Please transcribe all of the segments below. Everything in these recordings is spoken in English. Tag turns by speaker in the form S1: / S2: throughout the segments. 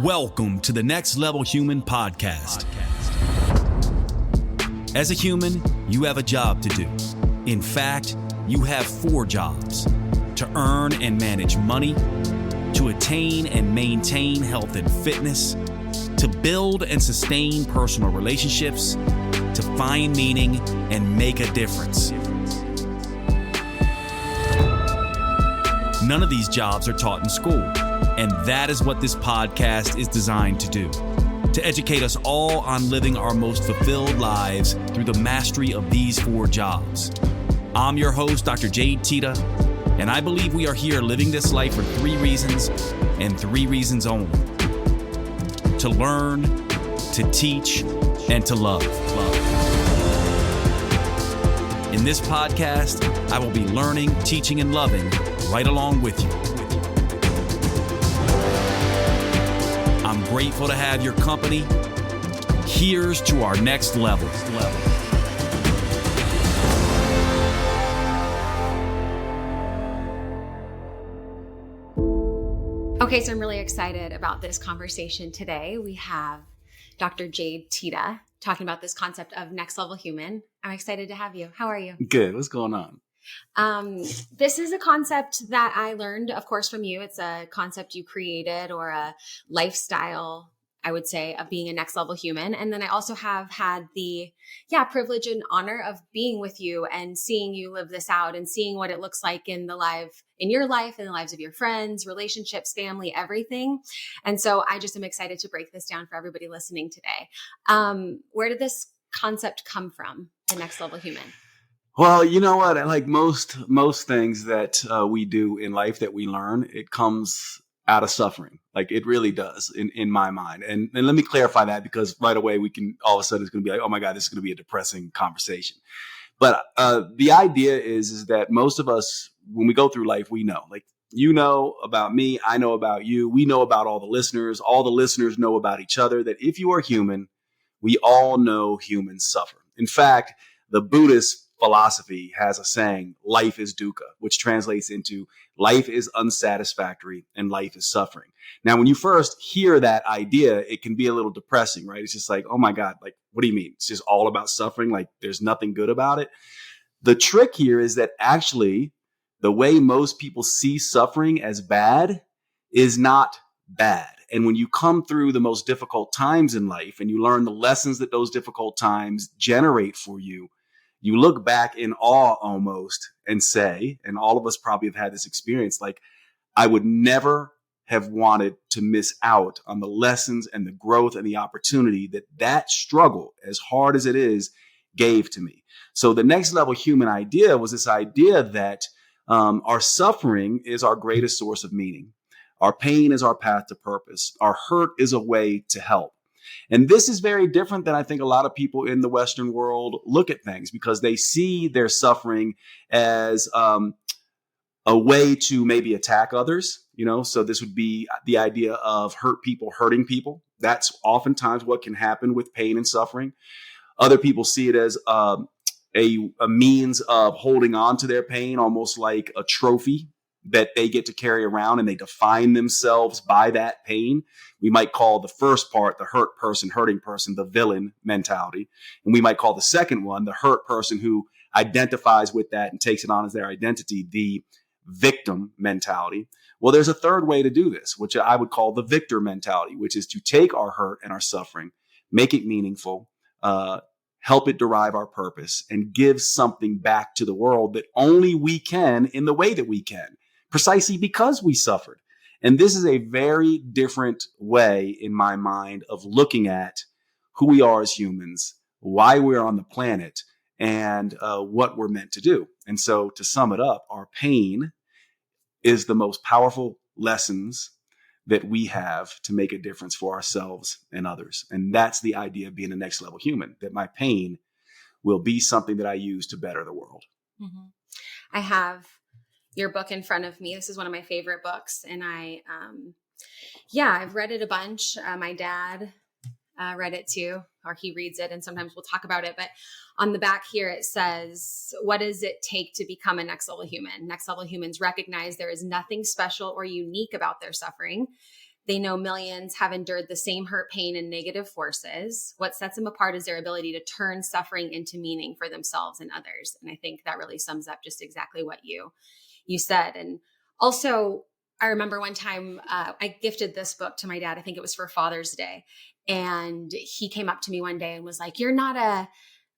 S1: Welcome to the Next Level Human podcast. As a human, you have a job to do. In fact, you have 4 jobs: to earn and manage money, to attain and maintain health and fitness, to build and sustain personal relationships, to find meaning and make a difference. None of these jobs are taught in school, and that is what this podcast is designed to do: to educate us all on living our most fulfilled lives through the mastery of these 4 jobs. I'm your host, Dr. Jade Teta, and I believe we are here living this life for 3 reasons, and 3 reasons only: to learn, to teach, and to love. In this podcast, I will be learning, teaching, and loving right along with you. I'm grateful to have your company. Here's to our next level.
S2: Okay, so I'm really excited about this conversation today. We have Dr. Jade Teta talking about this concept of next level human. I'm excited to have you. How are you?
S3: Good. What's going on?
S2: This is a concept that I learned, of course, from you. It's a concept you created, or a lifestyle, I would say, of being a next level human. And then I also have had the privilege and honor of being with you and seeing you live this out and seeing what it looks like in your life, in the lives of your friends, relationships, family, everything. And so I just am excited to break this down for everybody listening today. Where did this concept come from, the next level human?
S3: Well, you know what? Like most things that we do in life that we learn, it comes out of suffering. Like it really does in my mind. And let me clarify that, because right away we can all of a sudden it's going to be like, oh my God, this is going to be a depressing conversation. But the idea is that most of us, when we go through life, we know, like, you know about me, I know about you, we know about all the listeners know about each other, that if you are human, we all know humans suffer. In fact, the Buddhist philosophy has a saying, life is dukkha, which translates into life is unsatisfactory and life is suffering. Now, when you first hear that idea, it can be a little depressing, right? It's just like, oh my God, like, what do you mean? It's just all about suffering? Like there's nothing good about it. The trick here is that actually the way most people see suffering as bad is not bad. And when you come through the most difficult times in life and you learn the lessons that those difficult times generate for you, you look back in awe almost and say, and all of us probably have had this experience, like, I would never have wanted to miss out on the lessons and the growth and the opportunity that struggle, as hard as it is, gave to me. So the next level human idea was this idea that our suffering is our greatest source of meaning. Our pain is our path to purpose. Our hurt is a way to help. And this is very different than I think a lot of people in the Western world look at things, because they see their suffering as a way to maybe attack others. So this would be the idea of hurt people hurting people. That's oftentimes what can happen with pain and suffering. Other people see it as a means of holding on to their pain, almost like a trophy that they get to carry around, and they define themselves by that pain. We might call the first part, the hurt person, hurting person, the villain mentality. And we might call the second one, the hurt person who identifies with that and takes it on as their identity, the victim mentality. Well, there's a third way to do this, which I would call the victor mentality, which is to take our hurt and our suffering, make it meaningful, help it derive our purpose, and give something back to the world that only we can in the way that we can, precisely because we suffered. And this is a very different way, in my mind, of looking at who we are as humans, why we're on the planet, and what we're meant to do. And so to sum it up, our pain is the most powerful lessons that we have to make a difference for ourselves and others. And that's the idea of being a next level human, that my pain will be something that I use to better the world.
S2: Mm-hmm. I have your book in front of me. This is one of my favorite books. And I've read it a bunch. My dad read it too, or he reads it, and sometimes we'll talk about it. But on the back here, it says, what does it take to become a next level human? Next level humans recognize there is nothing special or unique about their suffering. They know millions have endured the same hurt, pain, and negative forces. What sets them apart is their ability to turn suffering into meaning for themselves and others. And I think that really sums up just exactly what you said. And also, I remember one time I gifted this book to my dad. I think it was for Father's Day. And he came up to me one day and was like, "You're not a,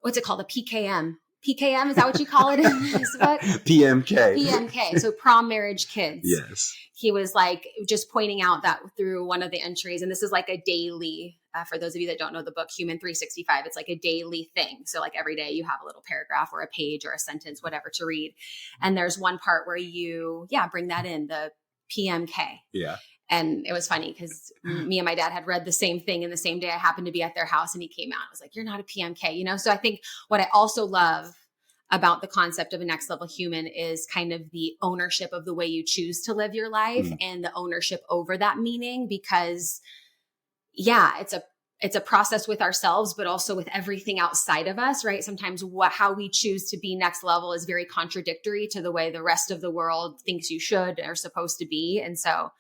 S2: what's it called? A PKM. PKM, is that what you call it in this book?"
S3: PMK.
S2: PMK. So prom marriage kids.
S3: Yes.
S2: He was like just pointing out that through one of the entries, and this is like a daily, for those of you that don't know the book, Human 365, it's like a daily thing. So like every day you have a little paragraph or a page or a sentence, whatever to read. And there's one part where you, bring that in, the PMK.
S3: Yeah.
S2: And it was funny because me and my dad had read the same thing, and the same day I happened to be at their house and he came out and was like, "You're not a PMK," So I think what I also love about the concept of a next level human is kind of the ownership of the way you choose to live your life and the ownership over that meaning, because it's a process with ourselves, but also with everything outside of us, right? Sometimes how we choose to be next level is very contradictory to the way the rest of the world thinks you should or supposed to be. And so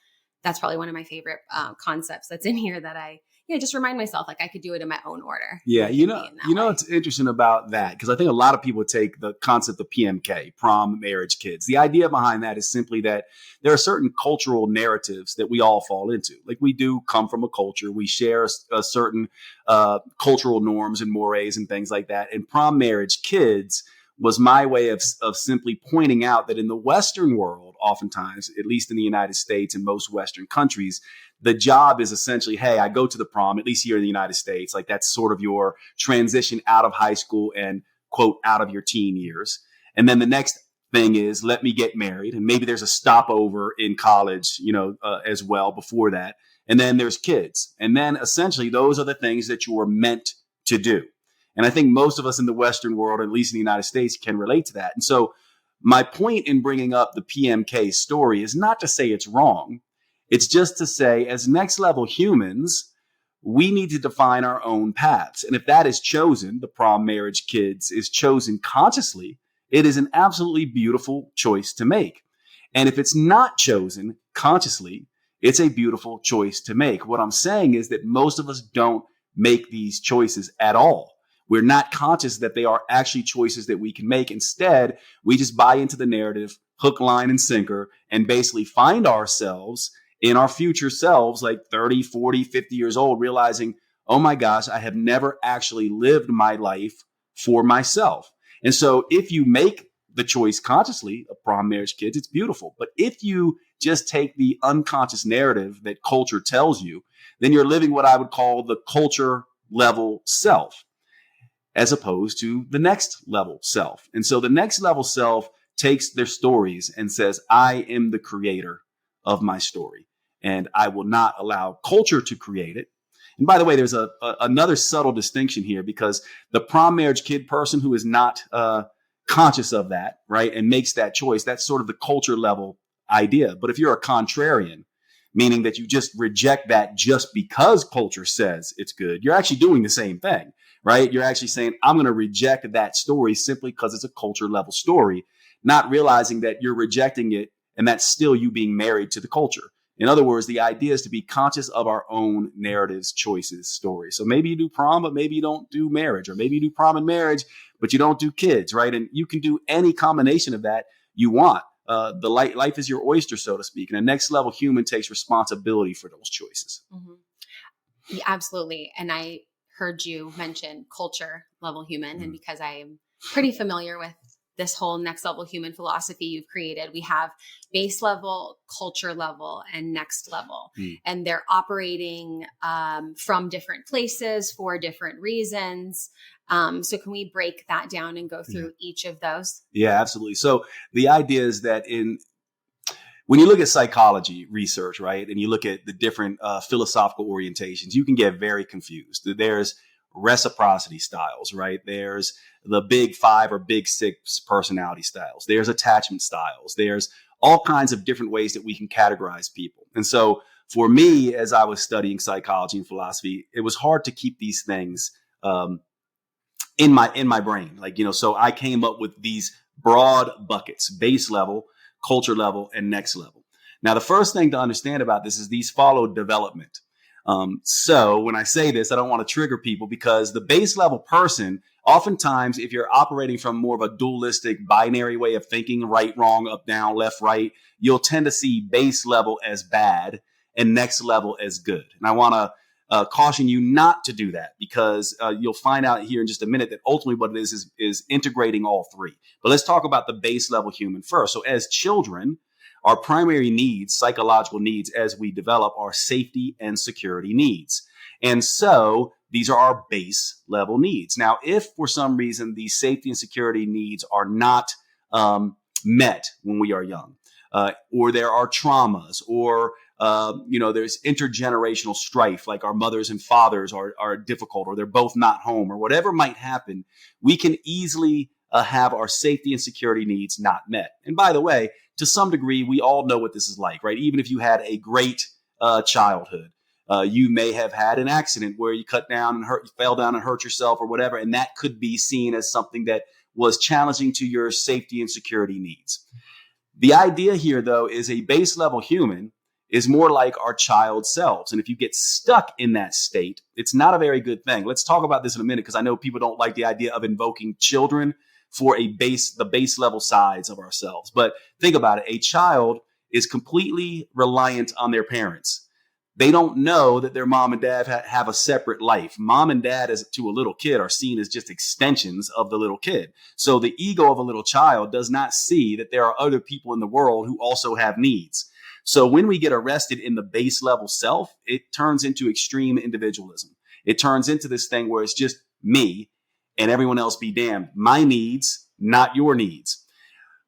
S2: that's probably one of my favorite concepts that's in here that I just remind myself like I could do it in my own order.
S3: Yeah, what's interesting about that, because I think a lot of people take the concept of PMK, prom marriage kids. The idea behind that is simply that there are certain cultural narratives that we all fall into. Like we do come from a culture, we share a certain cultural norms and mores and things like that. And prom marriage kids was my way of simply pointing out that in the Western world, oftentimes, at least in the United States and most Western countries, the job is essentially, hey, I go to the prom, at least here in the United States, like that's sort of your transition out of high school and, quote, out of your teen years. And then the next thing is, let me get married. And maybe there's a stopover in college, as well before that. And then there's kids. And then essentially those are the things that you were meant to do. And I think most of us in the Western world, at least in the United States, can relate to that. And so my point in bringing up the PMK story is not to say it's wrong. It's just to say, as next level humans, we need to define our own paths. And if that is chosen, the prom marriage kids is chosen consciously, it is an absolutely beautiful choice to make. And if it's not chosen consciously, it's a beautiful choice to make. What I'm saying is that most of us don't make these choices at all. We're not conscious that they are actually choices that we can make. Instead, we just buy into the narrative, hook, line, and sinker, and basically find ourselves in our future selves, like 30, 40, 50 years old, realizing, oh my gosh, I have never actually lived my life for myself. And so if you make the choice consciously of prom marriage kids, it's beautiful. But if you just take the unconscious narrative that culture tells you, then you're living what I would call the culture level self, as opposed to the next level self. And so the next level self takes their stories and says, I am the creator of my story, and I will not allow culture to create it. And by the way, there's another subtle distinction here, because the prom marriage kid person who is not conscious of that, right, and makes that choice, that's sort of the culture level idea. But if you're a contrarian, meaning that you just reject that just because culture says it's good, you're actually doing the same thing, right? You're actually saying, I'm going to reject that story simply because it's a culture level story, not realizing that you're rejecting it and that's still you being married to the culture. In other words, the idea is to be conscious of our own narratives, choices, stories. So maybe you do prom, but maybe you don't do marriage, or maybe you do prom and marriage, but you don't do kids, right? And you can do any combination of that you want. Life is your oyster, so to speak. And a next level human takes responsibility for those choices.
S2: Mm-hmm. Yeah, absolutely. And I heard you mention culture level human. And because I am pretty familiar with this whole next level human philosophy you've created, we have base level, culture level, and next level. And they're operating from different places for different reasons. So can we break that down and go through each of those? Yeah,
S3: absolutely. So the idea is that when you look at psychology research, right, and you look at the different philosophical orientations, you can get very confused. There's reciprocity styles, right? There's the big 5 or big 6 personality styles. There's attachment styles. There's all kinds of different ways that we can categorize people. And so for me, as I was studying psychology and philosophy, it was hard to keep these things in my brain. So I came up with these broad buckets: base level, culture level, and next level. Now, the first thing to understand about this is these follow development. So when I say this, I don't want to trigger people because the base level person, oftentimes, if you're operating from more of a dualistic binary way of thinking, right, wrong, up, down, left, right, you'll tend to see base level as bad and next level as good. And I want to caution you not to do that because you'll find out here in just a minute that ultimately what it is integrating all three. But let's talk about the base level human first. So as children, our primary needs, psychological needs as we develop, are safety and security needs. And so these are our base level needs. Now, if for some reason these safety and security needs are not met when we are young, or there are traumas, or there's intergenerational strife, like our mothers and fathers are difficult, or they're both not home, or whatever might happen, we can easily have our safety and security needs not met. And by the way, to some degree, we all know what this is like, right? Even if you had a great childhood, you may have had an accident where you fell down and hurt yourself or whatever, and that could be seen as something that was challenging to your safety and security needs. The idea here, though, is a base level human is more like our child selves. And if you get stuck in that state, it's not a very good thing. Let's talk about this in a minute because I know people don't like the idea of invoking children for the base level sides of ourselves. But think about it. A child is completely reliant on their parents. They don't know that their mom and dad have a separate life. Mom and dad, as to a little kid, are seen as just extensions of the little kid. So the ego of a little child does not see that there are other people in the world who also have needs. So when we get arrested in the base level self, it turns into extreme individualism. It turns into this thing where it's just me and everyone else be damned. My needs, not your needs.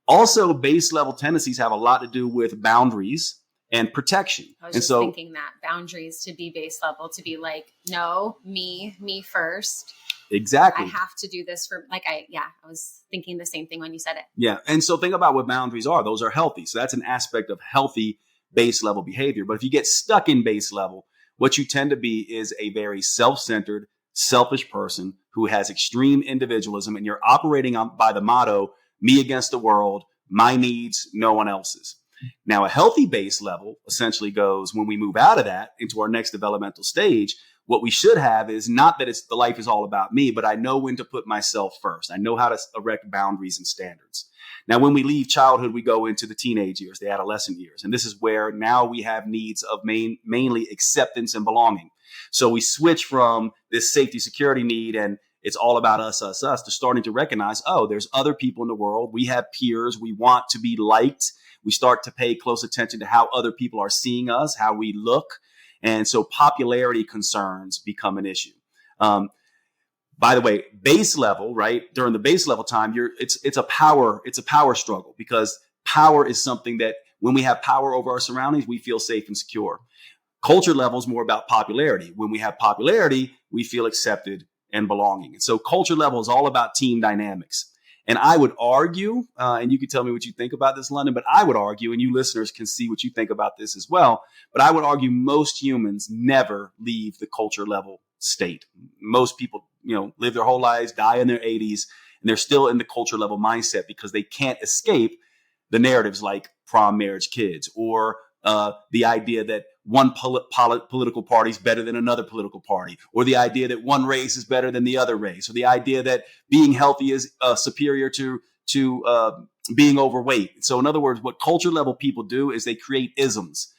S3: Also, base level tendencies have a lot to do with boundaries and protection.
S2: I was thinking that boundaries to be base level, to be like, no, me first.
S3: Exactly.
S2: I have to do this I was thinking the same thing when you said it.
S3: Yeah. And so think about what boundaries are. Those are healthy. So that's an aspect of healthy base level behavior. But if you get stuck in base level, what you tend to be is a very self-centered, selfish person who has extreme individualism, and you're operating by the motto, me against the world, my needs, no one else's. Now, a healthy base level essentially goes, when we move out of that into our next developmental stage, what we should have is not that the life is all about me, but I know when to put myself first. I know how to erect boundaries and standards. Now, when we leave childhood, we go into the teenage years, the adolescent years. And this is where now we have needs of mainly acceptance and belonging. So we switch from this safety security need and it's all about us, to starting to recognize, there's other people in the world. We have peers. We want to be liked. We start to pay close attention to how other people are seeing us, how we look. And so popularity concerns become an issue. By the way, base level, right? During the base level time, it's a power struggle, because power is something that when we have power over our surroundings, we feel safe and secure. Culture level is more about popularity. When we have popularity, we feel accepted and belonging. And so culture level is all about team dynamics. And I would argue, and you can tell me what you think about this, Lunden, but I would argue, and you listeners can see what you think about this as well, but I would argue most humans never leave the culture level state. Most people, live their whole lives, die in their 80s, and they're still in the culture level mindset because they can't escape the narratives like prom, marriage, kids, or the idea that one political party is better than another political party, or the idea that one race is better than the other race, or the idea that being healthy is superior to being overweight. So in other words, what culture level people do is they create isms,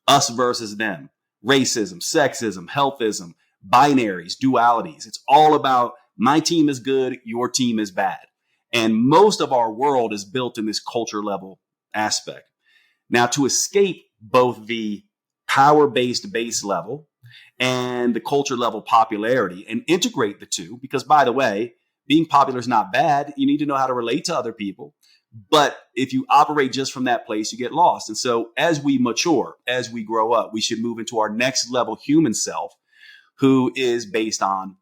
S3: us versus them, racism, sexism, healthism, binaries, dualities. It's all about my team is good, your team is bad. And most of our world is built in this culture level aspect. Now, to escape both the power-based base level and the culture level popularity and integrate the two, because by the way, being popular is not bad. You need to know how to relate to other people. But if you operate just from that place, you get lost. And so as we mature, as we grow up, we should move into our next level human self, who is based on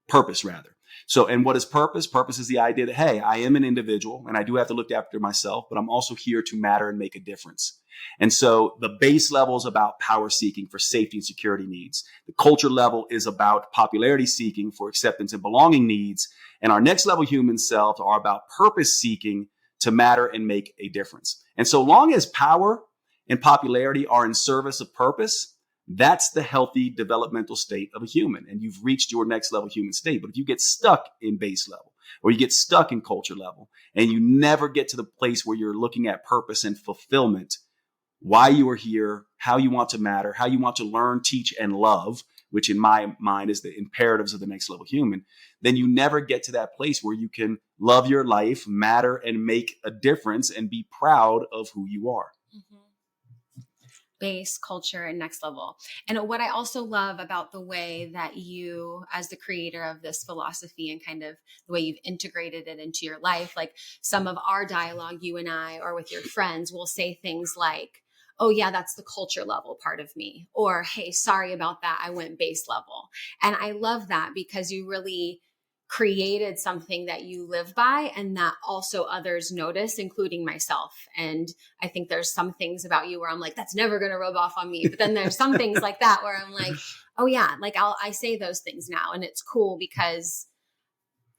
S3: purpose rather. So, and what is purpose? Purpose is the idea that, hey, I am an individual and I do have to look after myself, but I'm also here to matter and make a difference. And so the base level is about power seeking for safety and security needs. The culture level is about popularity seeking for acceptance and belonging needs. And our next level human selves are about purpose seeking to matter and make a difference. And so long as power and popularity are in service of purpose, that's the healthy developmental state of a human. And you've reached your next level human state. But if you get stuck in base level, or you get stuck in culture level, and you never get to the place where you're looking at purpose and fulfillment, why you are here, how you want to matter, how you want to learn, teach, and love, which in my mind is the imperatives of the next level human, then you never get to that place where you can love your life, matter, and make a difference and be proud of who you are.
S2: Mm-hmm. Base, culture, and next level. And what I also love about the way that you, as the creator of this philosophy and kind of the way you've integrated it into your life, like some of our dialogue, you and I, or with your friends, will say things like, oh yeah, that's the culture level part of me. Or, hey, sorry about that, I went base level. And I love that because you really created something that you live by and that also others notice, including myself. And I think there's some things about you where I'm like, that's never going to rub off on me. But then there's some things like that where I'm like, oh yeah, like I say those things now. And it's cool because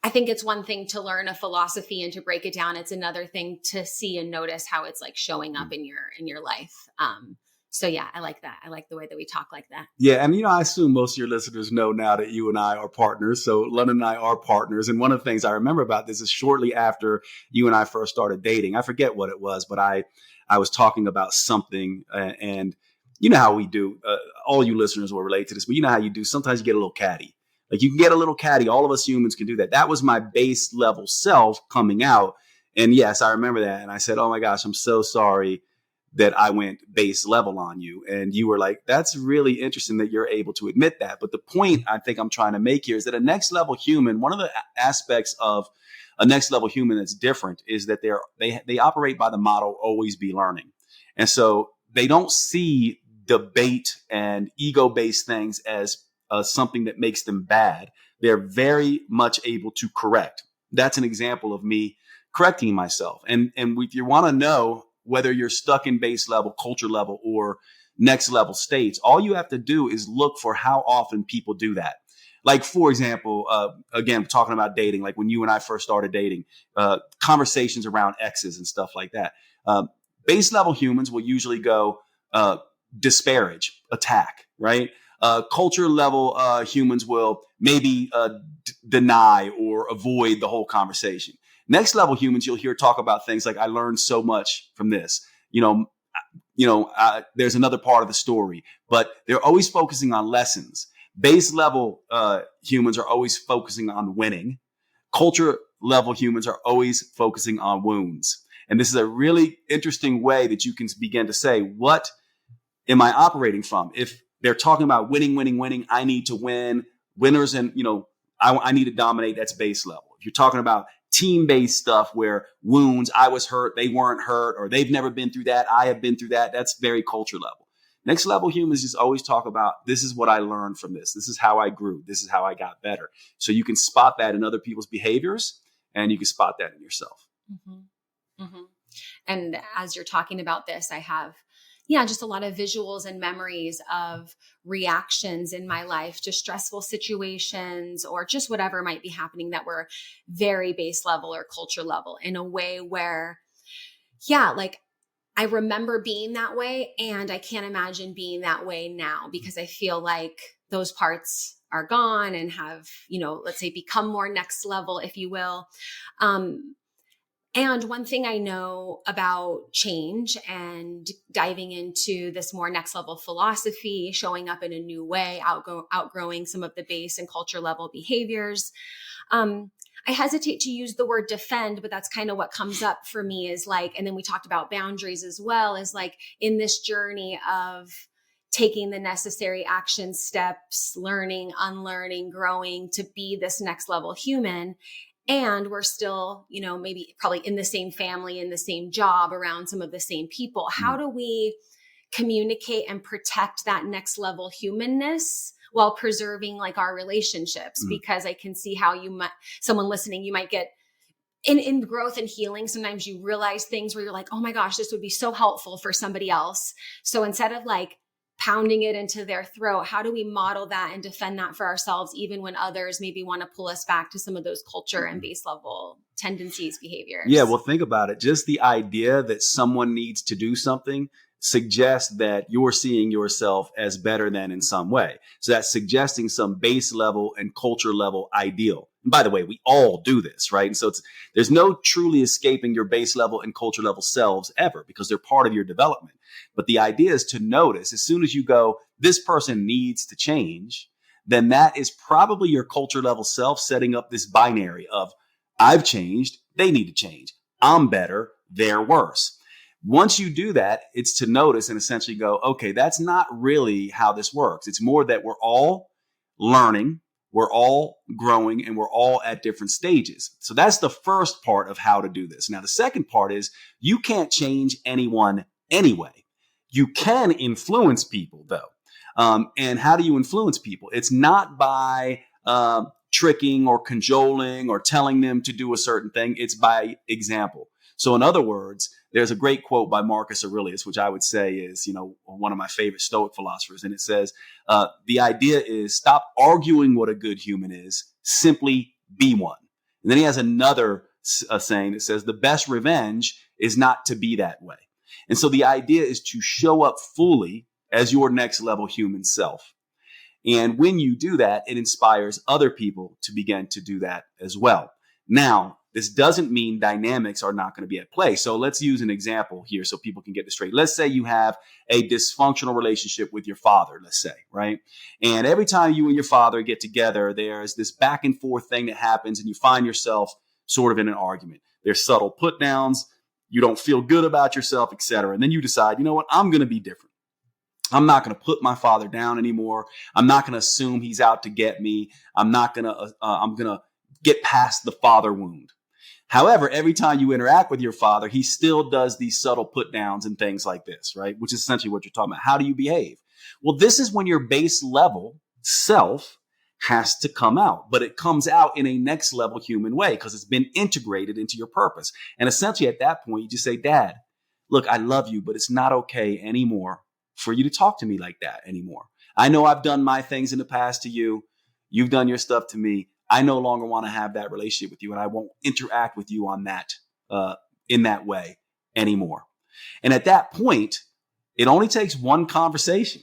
S2: I think it's one thing to learn a philosophy and to break it down. It's another thing to see and notice how it's like showing up in your life. So yeah, I like that. I like the way that we talk like that.
S3: Yeah. And, I assume most of your listeners know now that you and I are partners. So Lunden and I are partners. And one of the things I remember about this is shortly after you and I first started dating, I forget what it was, but I was talking about something and you know how we do, all you listeners will relate to this, but you know how you do. Sometimes you get a little catty. Like you can get a little catty. All of us humans can do that. That was my base level self coming out. And yes, I remember that. And I said, oh my gosh, I'm so sorry that I went base level on you. And you were like, that's really interesting that you're able to admit that. But the point I think I'm trying to make here is that a next level human, one of the aspects of a next level human that's different is that they operate by the motto, always be learning. And so they don't see debate and ego-based things as something that makes them bad. They're very much able to correct. That's an example of me correcting myself. And if you want to know whether you're stuck in base level, culture level, or next level states, all you have to do is look for how often people do that. Like, for example, again, talking about dating, like when you and I first started dating, conversations around exes and stuff like that. Base level humans will usually go disparage, attack, right? Culture level humans will maybe deny or avoid the whole conversation. Next level humans, you'll hear talk about things like, I learned so much from this. There's another part of the story, but they're always focusing on lessons. Base level humans are always focusing on winning. Culture level humans are always focusing on wounds. And this is a really interesting way that you can begin to say, what am I operating from? If they're talking about winning, I need to win, winners, and, I need to dominate, that's base level. If you're talking about team-based stuff where wounds, I was hurt, they weren't hurt, or they've never been through that, I have been through that, that's very culture level. Next level humans just always talk about, this is what I learned from this. This is how I grew. This is how I got better. So you can spot that in other people's behaviors, and you can spot that in yourself.
S2: Mm-hmm. Mm-hmm. And as you're talking about this, I have just a lot of visuals and memories of reactions in my life to stressful situations or just whatever might be happening that were very base level or culture level in a way where, like I remember being that way and I can't imagine being that way now because I feel like those parts are gone and have, let's say become more next level, if you will. And one thing I know about change and diving into this more next level philosophy, showing up in a new way, outgrowing some of the base and culture level behaviors. I hesitate to use the word defend, but that's kind of what comes up for me is like, and then we talked about boundaries as well, is like in this journey of taking the necessary action steps, learning, unlearning, growing to be this next level human. And we're still, maybe probably in the same family, in the same job, around some of the same people. How do we communicate and protect that next level humanness while preserving like our relationships? Because I can see how someone listening, you might get in growth and healing. Sometimes you realize things where you're like, oh my gosh, this would be so helpful for somebody else. So instead of like pounding it into their throat? How do we model that and defend that for ourselves, even when others maybe want to pull us back to some of those culture and base level tendencies, behaviors?
S3: Yeah, well, think about it. Just the idea that someone needs to do something suggests that you're seeing yourself as better than in some way. So that's suggesting some base level and culture level ideal. And by the way, we all do this, right? And so there's no truly escaping your base level and culture level selves ever, because they're part of your development. But the idea is to notice as soon as you go, this person needs to change, then that is probably your culture level self setting up this binary of I've changed, they need to change. I'm better, they're worse. Once you do that, it's to notice and essentially go, okay, that's not really how this works. It's more that we're all learning, we're all growing, and we're all at different stages. So that's the first part of how to do this. Now, the second part is you can't change anyone anyway. You can influence people, though. And how do you influence people? It's not by tricking or cajoling or telling them to do a certain thing. It's by example. So in other words, there's a great quote by Marcus Aurelius, which I would say is, one of my favorite Stoic philosophers. And it says, the idea is stop arguing what a good human is, simply be one. And then he has another saying that says the best revenge is not to be that way. And so the idea is to show up fully as your next level human self. And when you do that, it inspires other people to begin to do that as well. Now, this doesn't mean dynamics are not going to be at play. So let's use an example here so people can get this straight. Let's say you have a dysfunctional relationship with your father, let's say, right? And every time you and your father get together, there's this back and forth thing that happens and you find yourself sort of in an argument. There's subtle put downs. You don't feel good about yourself, et cetera. And then you decide, you know what? I'm going to be different. I'm not going to put my father down anymore. I'm not going to assume he's out to get me. I'm going to get past the father wound. However, every time you interact with your father, he still does these subtle put downs and things like this, right? Which is essentially what you're talking about. How do you behave? Well, this is when your base level self has to come out, but it comes out in a next level human way because it's been integrated into your purpose. And essentially at that point, you just say, Dad, look, I love you, but it's not okay anymore for you to talk to me like that anymore. I know I've done my things in the past to you. You've done your stuff to me. I no longer want to have that relationship with you, and I won't interact with you on that in that way anymore. And at that point, it only takes one conversation,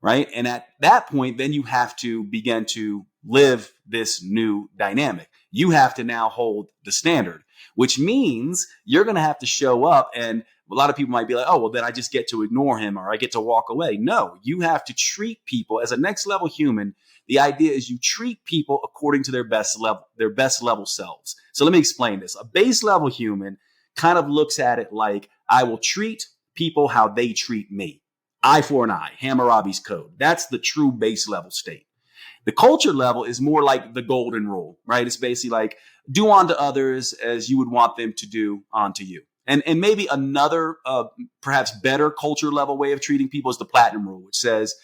S3: right? And at that point, then you have to begin to live this new dynamic. You have to now hold the standard, which means you're going to have to show up. And a lot of people might be like, oh, well, then I just get to ignore him or I get to walk away. No, you have to treat people as a next level human. The idea is you treat people according to their best level selves. So let me explain this. A base level human kind of looks at it like I will treat people how they treat me. Eye for an eye, Hammurabi's code. That's the true base level state. The culture level is more like the golden rule, right? It's basically like do unto others as you would want them to do unto you. And maybe another perhaps better culture level way of treating people is the platinum rule, which says,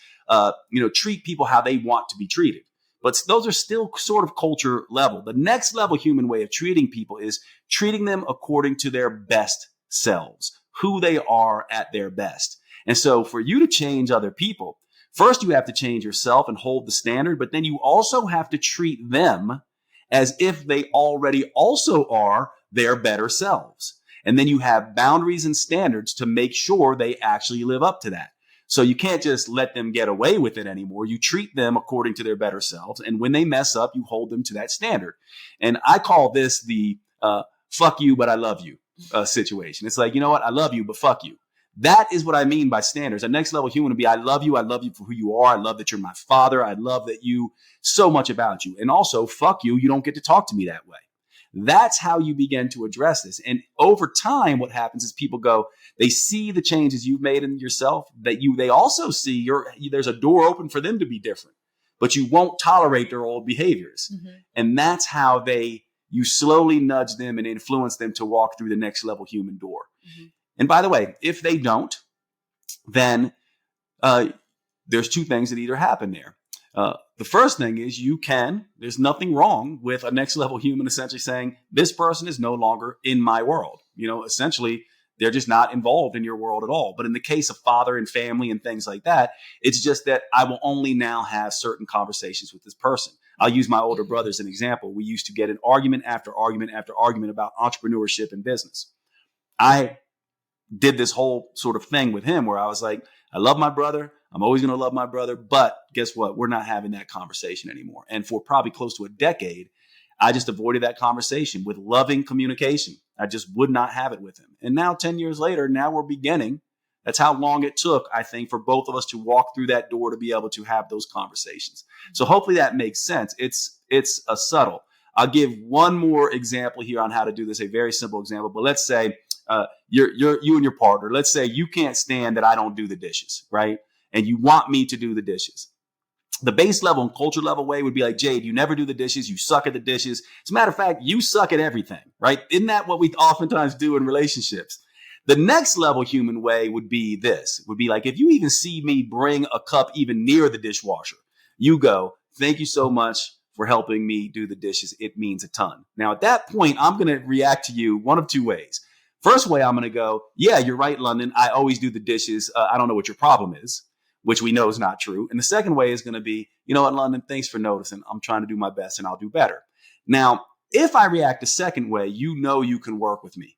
S3: treat people how they want to be treated. But those are still sort of culture level. The next level human way of treating people is treating them according to their best selves, who they are at their best. And so for you to change other people, first you have to change yourself and hold the standard, but then you also have to treat them as if they already also are their better selves. And then you have boundaries and standards to make sure they actually live up to that. So you can't just let them get away with it anymore. You treat them according to their better selves. And when they mess up, you hold them to that standard. And I call this the fuck you, but I love you situation. It's like, you know what? I love you, but fuck you. That is what I mean by standards. A next level human would be, I love you. I love you for who you are. I love that you're my father. I love that you so much about you. And also, fuck you. You don't get to talk to me that way. That's how you begin to address this. And over time, what happens is people go, they see the changes you've made in yourself, that they also see there's a door open for them to be different, but you won't tolerate their old behaviors. Mm-hmm. And that's how you slowly nudge them and influence them to walk through the next level human door. Mm-hmm. And by the way, if they don't, then there's two things that either happen there. The first thing is there's nothing wrong with a next level human essentially saying, this person is no longer in my world. Essentially, They're just not involved in your world at all. But in the case of father and family and things like that, it's just that I will only now have certain conversations with this person. I'll use my older brother as an example. We used to get an argument after argument after argument about entrepreneurship and business. I did this whole sort of thing with him where I was like, I love my brother. I'm always going to love my brother. But guess what? We're not having that conversation anymore. And for probably close to a decade, I just avoided that conversation with loving communication. I just would not have it with him. And now 10 years later, now we're beginning. That's how long it took, I think, for both of us to walk through that door to be able to have those conversations. So hopefully that makes sense. It's a subtle. I'll give one more example here on how to do this, a very simple example. But let's say you and your partner, let's say you can't stand that I don't do the dishes, right? And you want me to do the dishes. The base level and culture level way would be like, Jade, you never do the dishes. You suck at the dishes. As a matter of fact, you suck at everything, right? Isn't that what we oftentimes do in relationships? The next level human way would be this, would be like, if you even see me bring a cup even near the dishwasher, you go, thank you so much for helping me do the dishes. It means a ton. Now, at that point, I'm going to react to you one of two ways. First way, I'm going to go, yeah, you're right, Lunden. I always do the dishes. I don't know what your problem is, which we know is not true. And the second way is going to be, you know what, Lunden, thanks for noticing. I'm trying to do my best and I'll do better. Now, if I react the second way, you know you can work with me.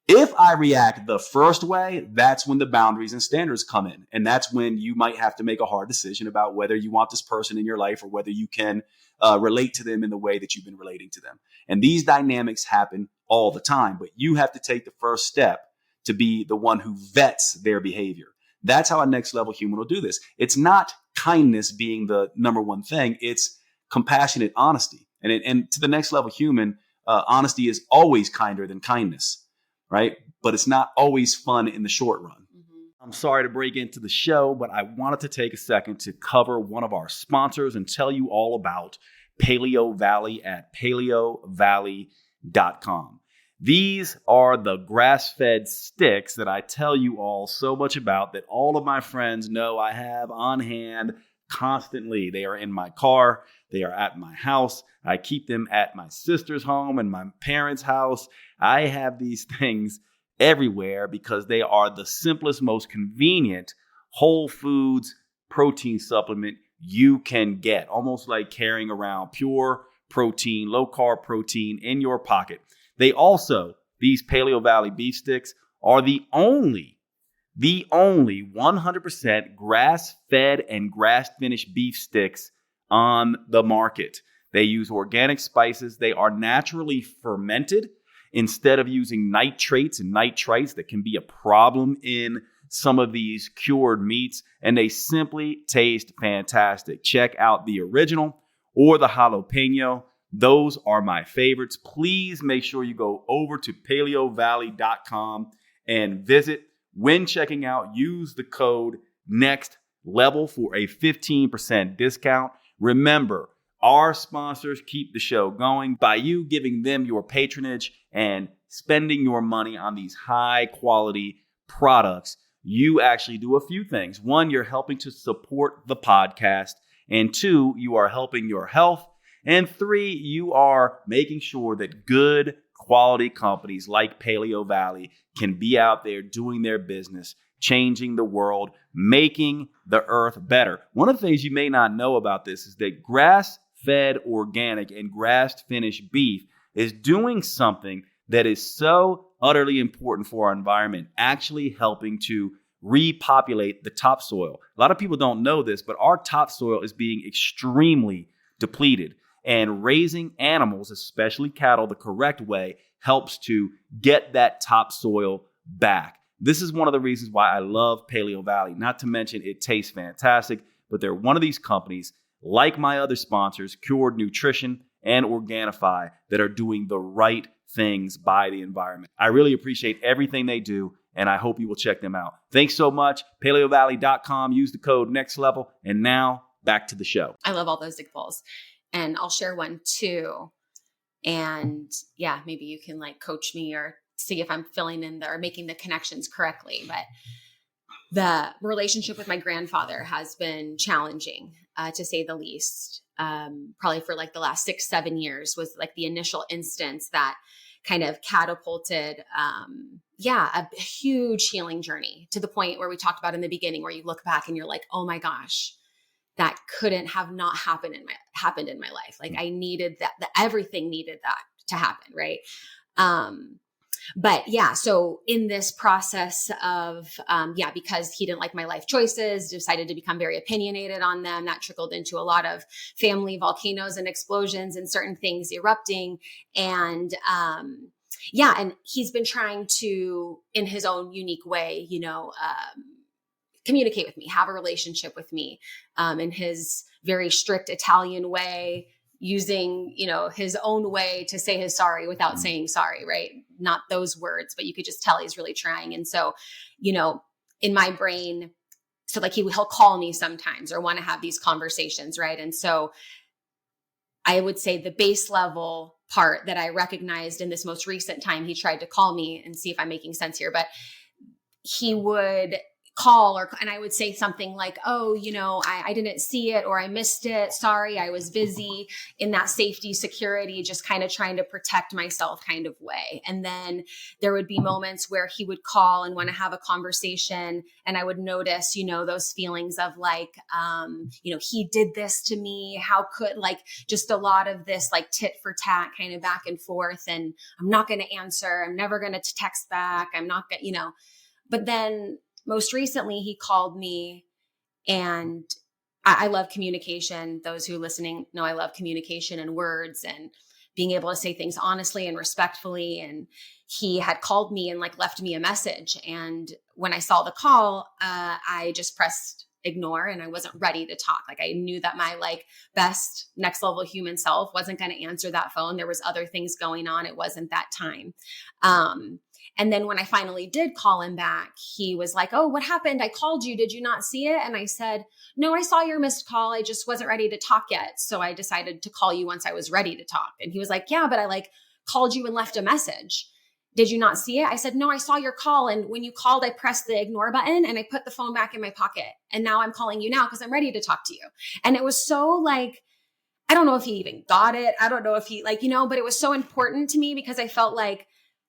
S3: If I react the first way, that's when the boundaries and standards come in. And that's when you might have to make a hard decision about whether you want this person in your life or whether you can relate to them in the way that you've been relating to them. And these dynamics happen all the time, but you have to take the first step to be the one who vets their behavior. That's how a next level human will do this. It's not kindness being the number one thing. It's compassionate honesty. And to the next level human, honesty is always kinder than kindness, right? But it's not always fun in the short run. I'm sorry to break into the show, but I wanted to take a second to cover one of our sponsors and tell you all about Paleo Valley at paleovalley.com. These are the grass-fed sticks that I tell you all so much about that all of my friends know I have on hand constantly. They are in my car. They are at my house. I keep them at my sister's home and my parents' house. I have these things everywhere because they are the simplest, most convenient whole foods protein supplement you can get. Almost like carrying around pure protein, low-carb protein in your pocket. They also, these Paleo Valley beef sticks, are the only 100% grass-fed and grass-finished beef sticks on the market. They use organic spices. They are naturally fermented instead of using nitrates and nitrites that can be a problem in some of these cured meats. And they simply taste fantastic. Check out the original or the jalapeno. Those are my favorites. Please make sure you go over to paleovalley.com and visit. When checking out, use the code NEXTLEVEL for a 15% discount. Remember, our sponsors keep the show going by you giving them your patronage and spending your money on these high quality products. You actually do a few things. One, you're helping to support the podcast. And two, you are helping your health. And three, you are making sure that good quality companies like Paleo Valley can be out there doing their business, changing the world, making the earth better. One of the things you may not know about this is that grass-fed organic and grass-finished beef is doing something that is so utterly important for our environment, actually helping to repopulate the topsoil. A lot of people don't know this, but our topsoil is being extremely depleted. And raising animals, especially cattle, the correct way helps to get that topsoil back. This is one of the reasons why I love Paleo Valley. Not to mention it tastes fantastic, but they're one of these companies, like my other sponsors, Cured Nutrition and Organifi, that are doing the right things by the environment. I really appreciate everything they do, and I hope you will check them out. Thanks so much. paleovalley.com. Use the code NEXTLEVEL. And now back to the show.
S2: I love all those examples. And I'll share one too. And yeah, maybe you can like coach me or see if I'm filling in or making the connections correctly. But the relationship with my grandfather has been challenging, to say the least. Probably for like the last 6-7 years was like the initial instance that kind of catapulted, a huge healing journey to the point where we talked about in the beginning, where you look back and you're like, oh my gosh, that couldn't have not happened in my life. Like I needed that, everything needed that to happen. Right. But yeah, so in this process of, because he didn't like my life choices, decided to become very opinionated on them. That trickled into a lot of family volcanoes and explosions and certain things erupting. And, and he's been trying to, in his own unique way, communicate with me, have a relationship with me, in his very strict Italian way, using, his own way to say his sorry without saying sorry, right? Not those words, but you could just tell he's really trying. And so, in my brain, so like he'll call me sometimes or want to have these conversations, right? And so I would say the base level part that I recognized in this most recent time, he tried to call me and see if I'm making sense here, but he would call and I would say something like, oh, I didn't see it, or I missed it. Sorry, I was busy, in that safety, security, just kind of trying to protect myself kind of way. And then there would be moments where he would call and want to have a conversation. And I would notice, those feelings of like, he did this to me. How could, like, just a lot of this like tit for tat kind of back and forth. And I'm not going to answer. I'm never going to text back. I'm not going to, but then most recently, he called me, and I love communication. Those who are listening know I love communication and words and being able to say things honestly and respectfully. And he had called me and like left me a message. And when I saw the call, I just pressed ignore, and I wasn't ready to talk. Like I knew that my like best next level human self wasn't going to answer that phone. There was other things going on. It wasn't that time. And then when I finally did call him back, he was like, oh, what happened? I called you. Did you not see it? And I said, no, I saw your missed call. I just wasn't ready to talk yet. So I decided to call you once I was ready to talk. And he was like, yeah, but I like called you and left a message. Did you not see it? I said, no, I saw your call. And when you called, I pressed the ignore button and I put the phone back in my pocket. And now I'm calling you now because I'm ready to talk to you. And it was so like, I don't know if he even got it. I don't know if he like, but it was so important to me because I felt like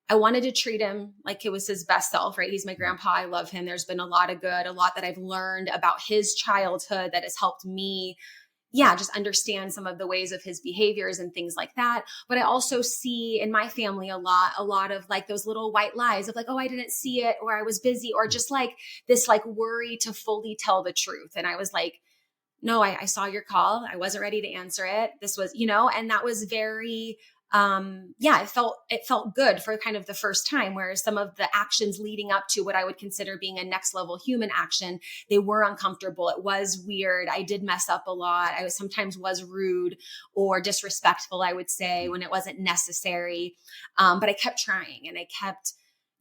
S2: I wanted to treat him like it was his best self, right? He's my grandpa. I love him. There's been a lot of good, a lot that I've learned about his childhood that has helped me, just understand some of the ways of his behaviors and things like that. But I also see in my family a lot of like those little white lies of like, oh, I didn't see it, or I was busy, or just like this like worry to fully tell the truth. And I was like, no, I saw your call. I wasn't ready to answer it. This was, and that was very, it felt good for kind of the first time, whereas some of the actions leading up to what I would consider being a next level human action, they were uncomfortable. It was weird. I did mess up a lot. I sometimes was rude or disrespectful, I would say, when it wasn't necessary. But I kept trying, and I kept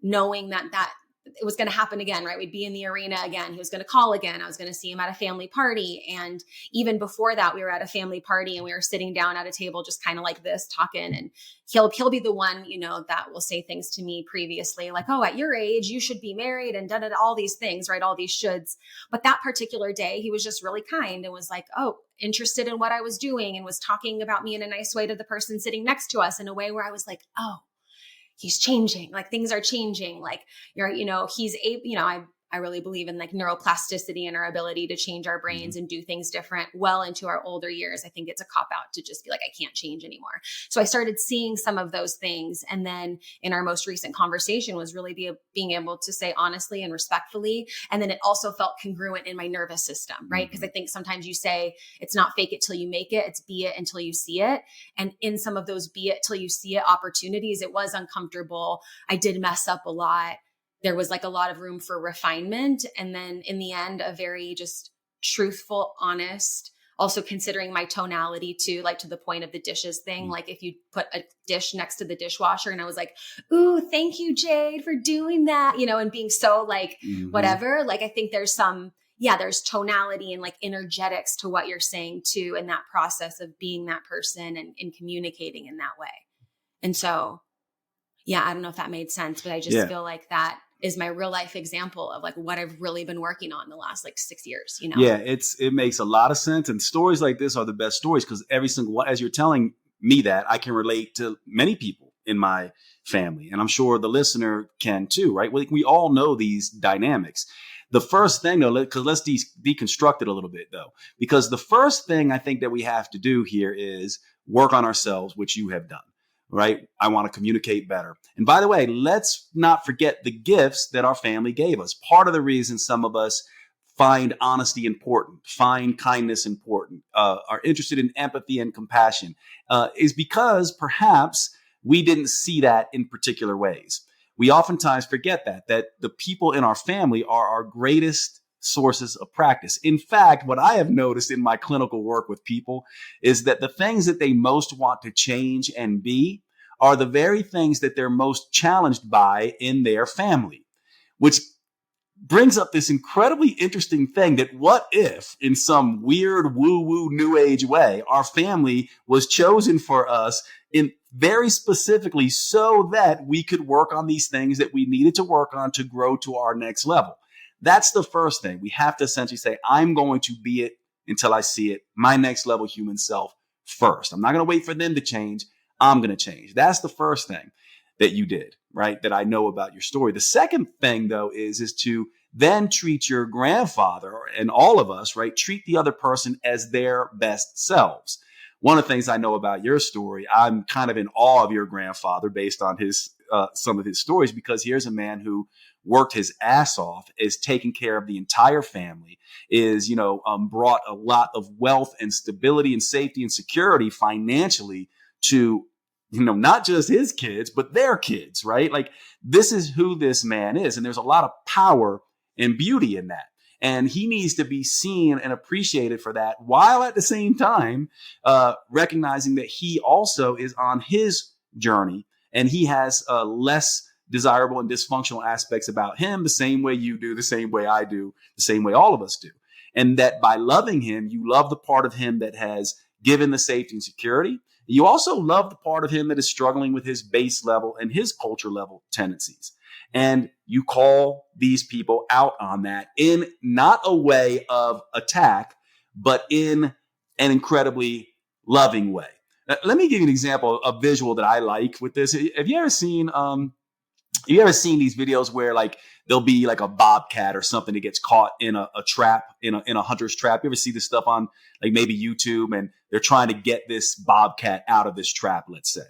S2: knowing that it was going to happen again, right? We'd be in the arena again. He was going to call again. I was going to see him at a family party. And even before that, we were at a family party and we were sitting down at a table, just kind of like this, talking. And he'll be the one, that will say things to me previously, like, oh, at your age, you should be married and all these things, right? All these shoulds. But that particular day, he was just really kind and was like, oh, interested in what I was doing, and was talking about me in a nice way to the person sitting next to us in a way where I was like, oh, he's changing, like things are changing. Like he's I really believe in like neuroplasticity and our ability to change our brains and do things different well into our older years. I think it's a cop out to just be like, I can't change anymore. So I started seeing some of those things. And then in our most recent conversation was really being able to say honestly and respectfully. And then it also felt congruent in my nervous system, right? Because I think sometimes you say it's not fake it till you make it, it's be it until you see it. And in some of those be it till you see it opportunities, it was uncomfortable. I did mess up a lot. There was like a lot of room for refinement. And then in the end, a very just truthful, honest, also considering my tonality too, like to the point of the dishes thing. Like if you put a dish next to the dishwasher and I was like, ooh, thank you, Jade, for doing that, and being so like, whatever. Like, I think there's there's tonality and like energetics to what you're saying too, in that process of being that person and communicating in that way. And so, I don't know if that made sense, but I just feel like that is my real life example of like what I've really been working on the last like 6 years,
S3: Yeah, it makes a lot of sense. And stories like this are the best stories because every single one, as you're telling me that, I can relate to many people in my family. And I'm sure the listener can too, right? We all know these dynamics. The first thing though, because let's deconstruct it a little bit though, because the first thing I think that we have to do here is work on ourselves, which you have done, right? I want to communicate better. And by the way, let's not forget the gifts that our family gave us. Part of the reason some of us find honesty important, find kindness important, are interested in empathy and compassion, is because perhaps we didn't see that in particular ways. We oftentimes forget that the people in our family are our greatest sources of practice. In fact, what I have noticed in my clinical work with people is that the things that they most want to change and be are the very things that they're most challenged by in their family, which brings up this incredibly interesting thing that what if in some weird woo-woo new age way, our family was chosen for us in very specifically so that we could work on these things that we needed to work on to grow to our next level. That's the first thing. We have to essentially say, I'm going to be it until I see it, my next level human self first. I'm not going to wait for them to change. I'm going to change. That's the first thing that you did, right? That I know about your story. The second thing though is to then treat your grandfather and all of us, right? Treat the other person as their best selves. One of the things I know about your story, I'm kind of in awe of your grandfather based on his some of his stories, because here's a man who worked his ass off, is taking care of the entire family, is, brought a lot of wealth and stability and safety and security financially to, not just his kids, but their kids, right? Like, this is who this man is. And there's a lot of power and beauty in that. And he needs to be seen and appreciated for that, while at the same time recognizing that he also is on his journey and he has less desirable and dysfunctional aspects about him, the same way you do, the same way I do, the same way all of us do. And that by loving him, you love the part of him that has given the safety and security. You also love the part of him that is struggling with his base level and his culture level tendencies. And you call these people out on that in not a way of attack, but in an incredibly loving way. Let me give you an example, a visual that I like with this. Have you ever seen these videos where like there'll be like a bobcat or something that gets caught in a trap, in a hunter's trap? You ever see this stuff on like maybe YouTube, and they're trying to get this bobcat out of this trap, let's say.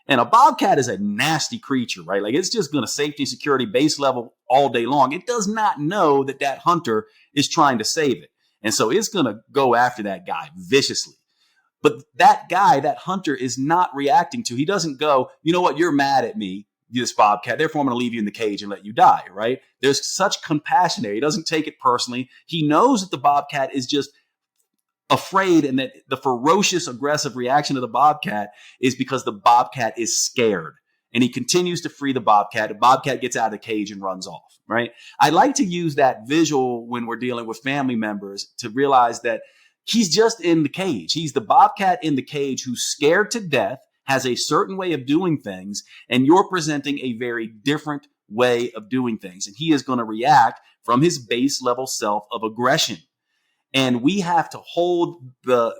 S3: And a bobcat is a nasty creature, right? Like, it's just going to safety and security base level all day long. It does not know that that hunter is trying to save it. And so it's going to go after that guy viciously. But that guy, that hunter, is not reacting to, he doesn't go, you know what, you're mad at me, this bobcat, therefore I'm going to leave you in the cage and let you die, right? There's such compassion there. He doesn't take it personally. He knows that the bobcat is just afraid, and that the ferocious, aggressive reaction of the bobcat is because the bobcat is scared. And he continues to free the bobcat. The bobcat gets out of the cage and runs off, right? I like to use that visual when we're dealing with family members to realize that he's just in the cage. He's the bobcat in the cage who's scared to death, has a certain way of doing things, and you're presenting a very different way of doing things. And he is going to react from his base level self of aggression. And we have to hold the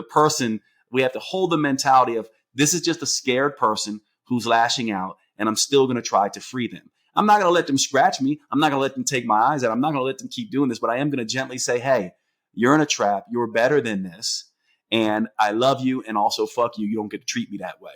S3: person, we have to hold the mentality of, this is just a scared person who's lashing out, and I'm still going to try to free them. I'm not going to let them scratch me. I'm not going to let them take my eyes out. I'm not going to let them keep doing this, but I am going to gently say, hey, you're in a trap. You're better than this. And I love you, and also fuck you. You don't get to treat me that way.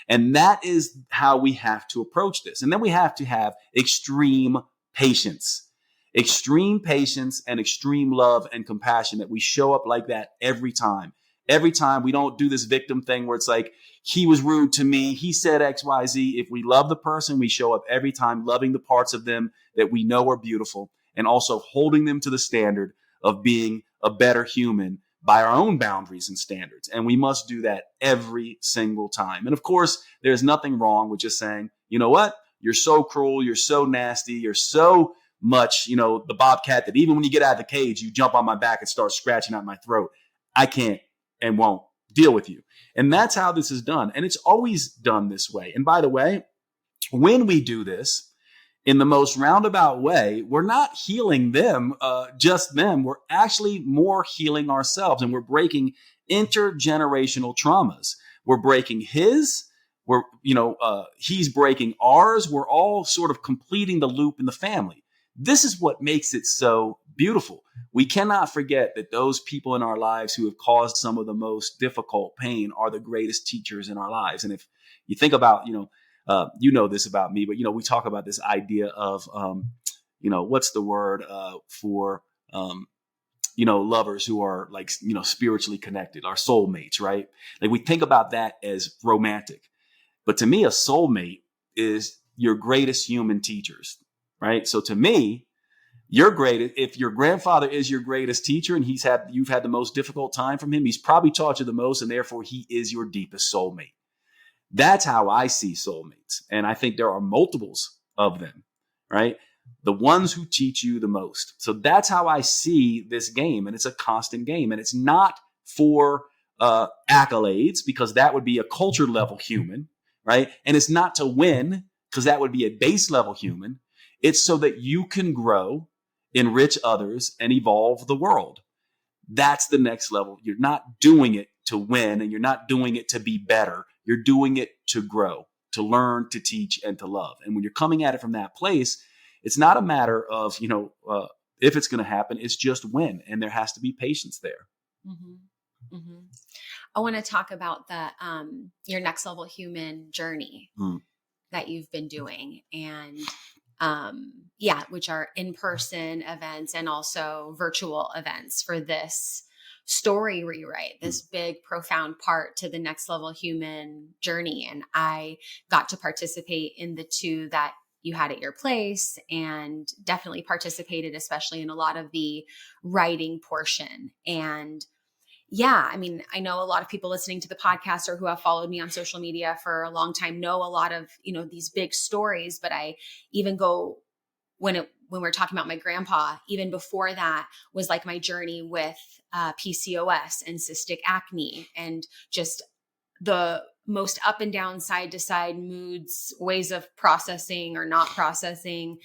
S3: And that is how we have to approach this. And then we have to have extreme patience and extreme love and compassion, that we show up like that every time. Every time. We don't do this victim thing where it's like, he was rude to me, he said X, Y, Z. If we love the person, we show up every time loving the parts of them that we know are beautiful, and also holding them to the standard of being a better human by our own boundaries and standards. And we must do that every single time. And of course, there's nothing wrong with just saying, you know what? You're so cruel. You're so nasty. You're so much, the bobcat, that even when you get out of the cage, you jump on my back and start scratching at my throat. I can't and won't deal with you. And that's how this is done. And it's always done this way. And by the way, when we do this in the most roundabout way, we're not healing them, just them. We're actually more healing ourselves, and we're breaking intergenerational traumas. We're breaking his he's breaking ours. We're all sort of completing the loop in the family. This is what makes it so beautiful. We cannot forget that those people in our lives who have caused some of the most difficult pain are the greatest teachers in our lives. And if you think about, this about me, but, we talk about this idea of, what's the word for, lovers who are like, spiritually connected, our soulmates, right? Like we think about that as romantic. But to me, a soulmate is your greatest human teachers, right? So to me, if your grandfather is your greatest teacher and you've had the most difficult time from him, he's probably taught you the most, and therefore he is your deepest soulmate. That's how I see soulmates. And I think there are multiples of them, right? The ones who teach you the most. So that's how I see this game. And it's a constant game. And it's not for accolades, because that would be a culture level human, right? And it's not to win, because that would be a base level human. It's so that you can grow, enrich others, and evolve the world. That's the next level. You're not doing it to win, and you're not doing it to be better. You're doing it to grow, to learn, to teach, and to love. And when you're coming at it from that place, it's not a matter of, if it's going to happen. It's just when, and there has to be patience there.
S2: Mm-hmm. Mm-hmm. I want to talk about your next level human journey that you've been doing, and which are in-person events and also virtual events for this story rewrite, this big, profound part to the next level human journey. And I got to participate in the two that you had at your place, and definitely participated, especially in a lot of the writing portion. And I know a lot of people listening to the podcast or who have followed me on social media for a long time know a lot of, these big stories, but I even go when we're talking about my grandpa, even before that was like my journey with PCOS and cystic acne, and just the most up and down, side to side moods, ways of processing or not processing.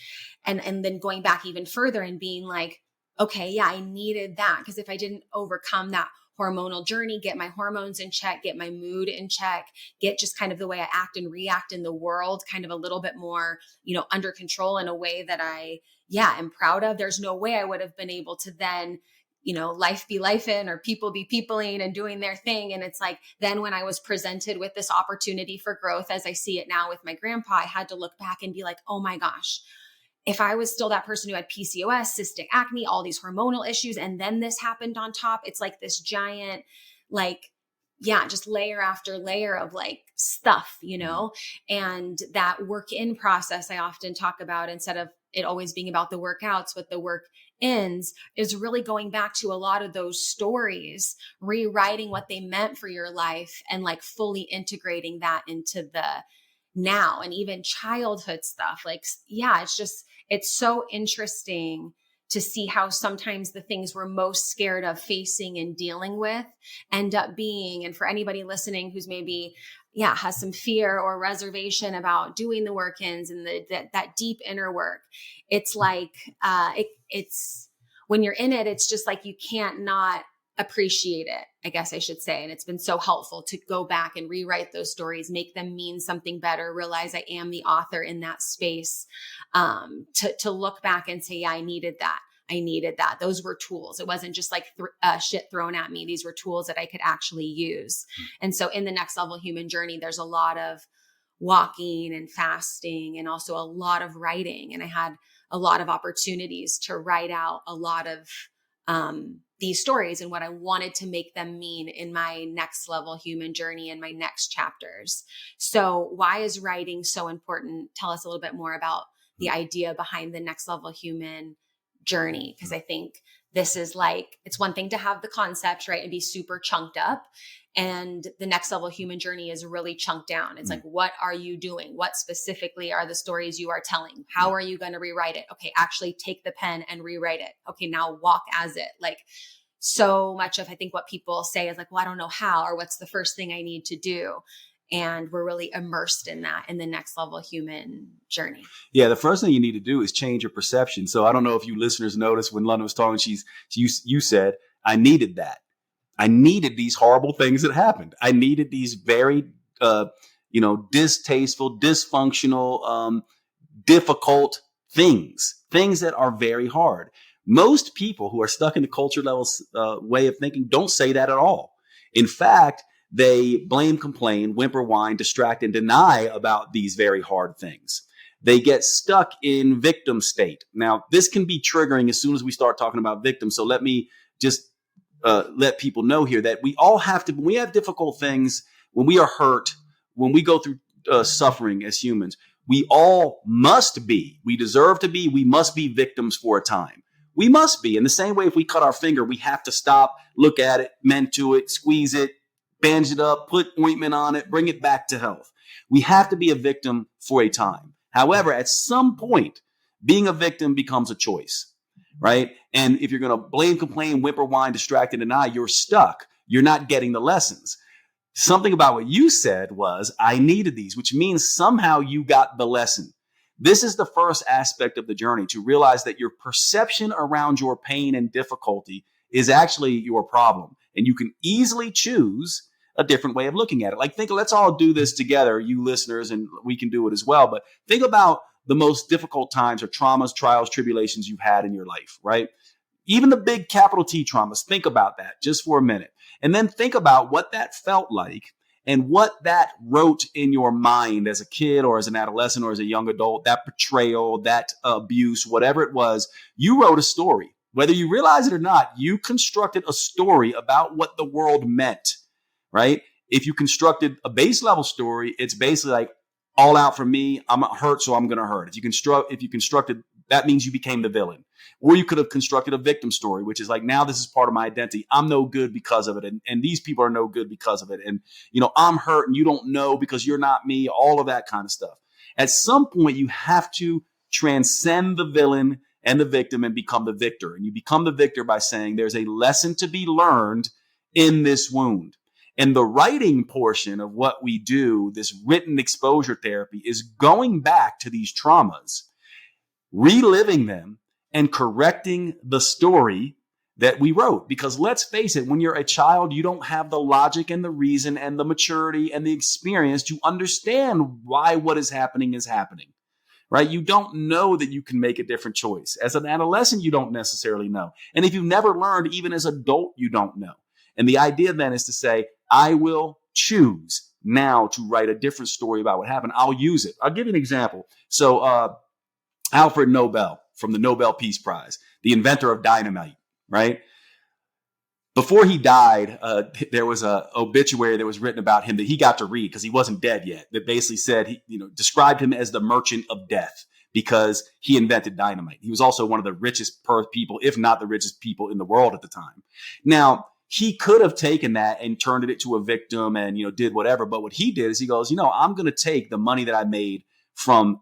S2: And then going back even further and being like, okay, yeah, I needed that. Because if I didn't overcome that hormonal journey, get my hormones in check, get my mood in check, get just kind of the way I act and react in the world kind of a little bit more, under control in a way that I am proud of, there's no way I would have been able to then, life be lifing or people be peopling and doing their thing. And it's like, then when I was presented with this opportunity for growth, as I see it now with my grandpa, I had to look back and be like, oh my gosh, if I was still that person who had PCOS, cystic acne, all these hormonal issues, and then this happened on top, it's like this giant, just layer after layer of stuff, and that work in process I often talk about, instead of it always being about the workouts, what the work ends, is really going back to a lot of those stories, rewriting what they meant for your life, and fully integrating that into the now, and even childhood stuff. It's so interesting to see how sometimes the things we're most scared of facing and dealing with end up being, and for anybody listening who's maybe, has some fear or reservation about doing the work-ins and that deep inner work, it's it's when you're in it, it's just like, you can't not appreciate it, I guess I should say. And it's been so helpful to go back and rewrite those stories, make them mean something better, realize I am the author in that space, to look back and say, I needed that. Those were tools. It wasn't just shit thrown at me. These were tools that I could actually use. And so in the next level human journey, there's a lot of walking and fasting, and also a lot of writing. And I had a lot of opportunities to write out a lot of these stories and what I wanted to make them mean in my next level human journey and my next chapters. So why is writing so important? Tell us a little bit more about the idea behind the next level human journey. Because I think this is it's one thing to have the concept, right, and be super chunked up. And the next level human journey is really chunked down. It's what are you doing? What specifically are the stories you are telling? How are you going to rewrite it? Okay, actually take the pen and rewrite it. Okay, now walk as it. So much of, I think, what people say is well, I don't know how, or what's the first thing I need to do. And we're really immersed in that in the next level human journey.
S3: Yeah, the first thing you need to do is change your perception. So I don't know if you listeners noticed when Lunden was talking, you said, I needed that. I needed these horrible things that happened. I needed these very distasteful, dysfunctional, difficult things that are very hard. Most people who are stuck in the culture level way of thinking don't say that at all. In fact, they blame, complain, whimper, whine, distract, and deny about these very hard things. They get stuck in victim state. Now, this can be triggering as soon as we start talking about victims. So let me just let people know here that we all have to, when we have difficult things, when we are hurt, when we go through suffering as humans, we all must be, we deserve to be, we must be victims for a time. We must be. In the same way, if we cut our finger, we have to stop, look at it, mend to it, squeeze it, bandage it up, put ointment on it, bring it back to health. We have to be a victim for a time. However, at some point, being a victim becomes a choice, right? And if you're going to blame, complain, whimper, whine, distract, and deny, you're stuck. You're not getting the lessons. Something about what you said was, I needed these, which means somehow you got the lesson. This is the first aspect of the journey, to realize that your perception around your pain and difficulty is actually your problem. And you can easily choose a different way of looking at it. Like, let's all do this together, you listeners, and we can do it as well. But think about the most difficult times or traumas, trials, tribulations you've had in your life, right? Even the big capital T traumas. Think about that just for a minute. And then think about what that felt like and what that wrote in your mind as a kid or as an adolescent or as a young adult, that betrayal, that abuse, whatever it was. You wrote a story. Whether you realize it or not, you constructed a story about what the world meant, right? If you constructed a base level story, it's basically like, all out for me, I'm hurt, so I'm going to hurt. If you constructed, that means you became the villain. Or you could have constructed a victim story, which is like, now this is part of my identity. I'm no good because of it. And these people are no good because of it. And, I'm hurt and you don't know because you're not me, all of that kind of stuff. At some point, you have to transcend the villain and the victim and become the victor. And you become the victor by saying there's a lesson to be learned in this wound. And the writing portion of what we do, this written exposure therapy, is going back to these traumas, reliving them, and correcting the story that we wrote. Because let's face it, when you're a child, you don't have the logic and the reason and the maturity and the experience to understand why what is happening, right? You don't know that you can make a different choice. As an adolescent, you don't necessarily know. And if you've never learned, even as an adult, you don't know. And the idea then is to say, I will choose now to write a different story about what happened. I'll use it. I'll give you an example. So Alfred Nobel from the Nobel Peace Prize, the inventor of dynamite, right? Before he died, there was an obituary that was written about him that he got to read because he wasn't dead yet. That basically said, described him as the merchant of death because he invented dynamite. He was also one of the richest people, if not the richest people in the world at the time. Now, he could have taken that and turned it to a victim and, did whatever. But what he did is he goes, I'm going to take the money that I made from